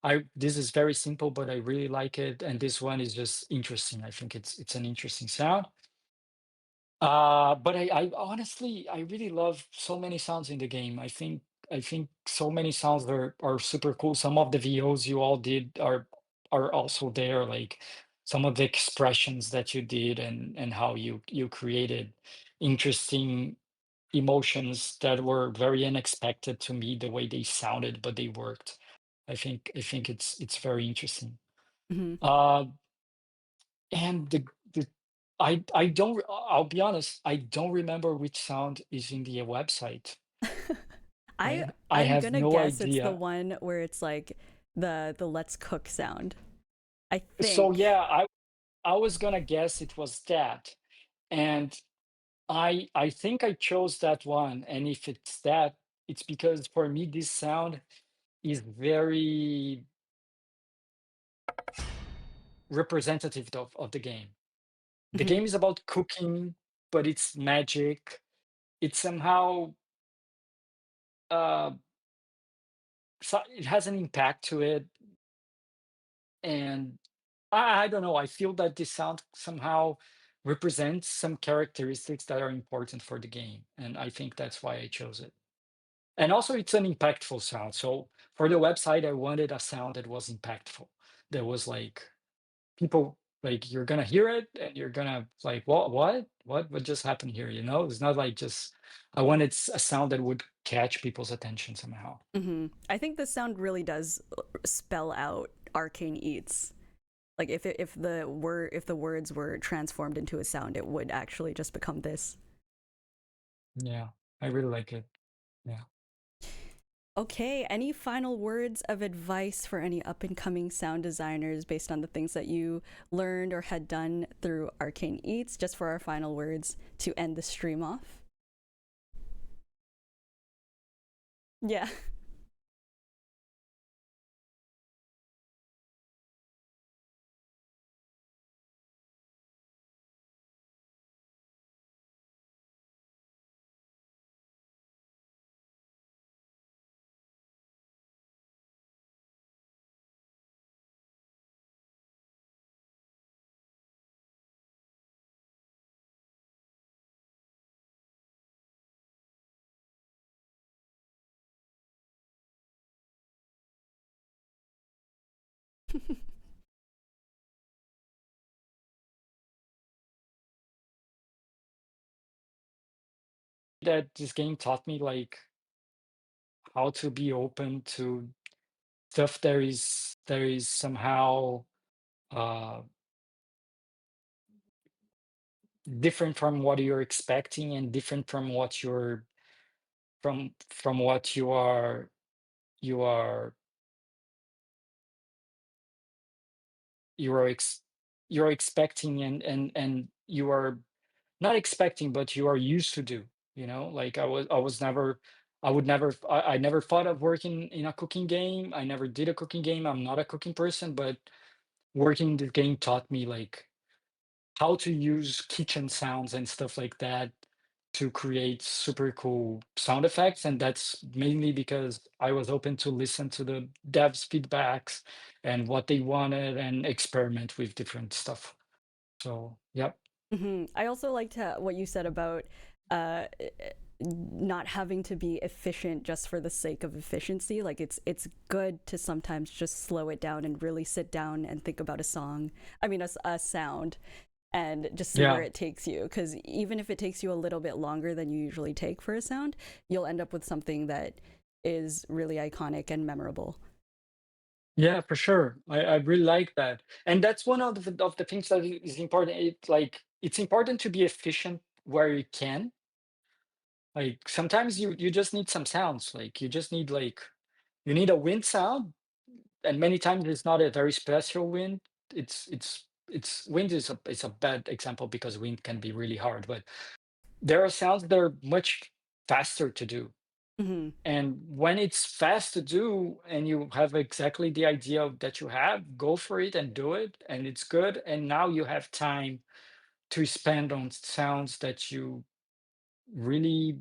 I This is very simple, but I really like it, and this one is just interesting. I think it's an interesting sound. But I honestly I really love so many sounds in the game. I think so many sounds are super cool. Some of the VOs you all did are also there, like some of the expressions that you did and how you created interesting. emotions that were very unexpected to me, the way they sounded, but they worked. I think it's very interesting. Hmm. Uh, and the I don't I'll be honest, I don't remember which sound is in the website. I I I'm have gonna no guess it's the idea. one where it's like the let's cook sound. I So think. yeah, I was gonna guess it was that. And I think I chose that one. And if it's that, it's because for me this sound is very representative of the game. The Hmm. game is about cooking, but it's magic. It's somehow uh so it has an impact to it. And I don't know, I feel that this sound somehow represents some characteristics that are important for the game. And I think that's why I chose it. And also it's an impactful sound. So for the website, I wanted a sound that was impactful. That was like people like you're gonna hear it and you're gonna like what just happened here? You know, it's not like just I wanted a sound that would catch people's attention somehow. Hmm. I think this sound really does spell out Arcane Eats. Like if the words were transformed into a sound, it would actually just become this. Yeah, I really like it. Yeah. Okay, any final words of advice for any up and coming sound designers based on the things that you learned or had done through Arcane Eats, just for our final words to end the stream off? Yeah. That this game taught me like how to be open to stuff there is somehow uh different from what you're expecting and different from what you're from what you are you are ex, you're expecting and you are not expecting but you are used to do, you know, like I was never I would never I never thought of working in a cooking game. I never did a cooking game. I'm not a cooking person, but working the game taught me like how to use kitchen sounds and stuff like that to create super cool sound effects. And that's mainly because I was open to listen to the devs' feedbacks and what they wanted and experiment with different stuff. So, yep. I also liked what you said about uh, not having to be efficient just for the sake of efficiency. Like it's good to sometimes just slow it down and really sit down and think about a song. I mean, a sound, and just see where Yeah. it takes you. Because even if it takes you a little bit longer than you usually take for a sound, you'll end up with something that is really iconic and memorable. Yeah, for sure. I really like that. And that's one of the things that is important. It's important to be efficient where you can. Like sometimes you just need some sounds. Like you just need like you need a wind sound, and many times it's not a very special wind. It's wind is a bad example because wind can be really hard, but there are sounds that are much faster to do. Hmm. And when it's fast to do and you have exactly the idea that you have, go for it and do it, and it's good. And now you have time to spend on sounds that you really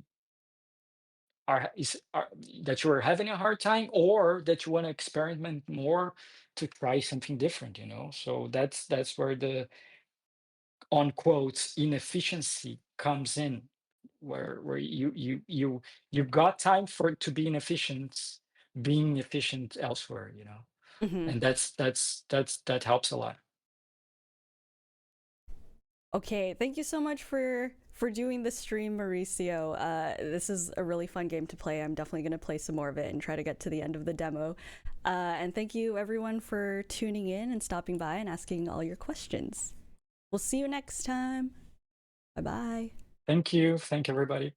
are that you are having a hard time or that you want to experiment more to try something different, you know. So that's where the on quotes inefficiency comes in, where you got time for it to be inefficient, being efficient elsewhere, you know. Hmm. And that helps a lot. Okay, thank you so much for doing the stream, Mauricio. This is a really fun game to play. I'm definitely going to play some more of it and try to get to the end of the demo. And thank you everyone for tuning in and stopping by and asking all your questions. We'll see you next time. Bye-bye. Thank you. Thank everybody.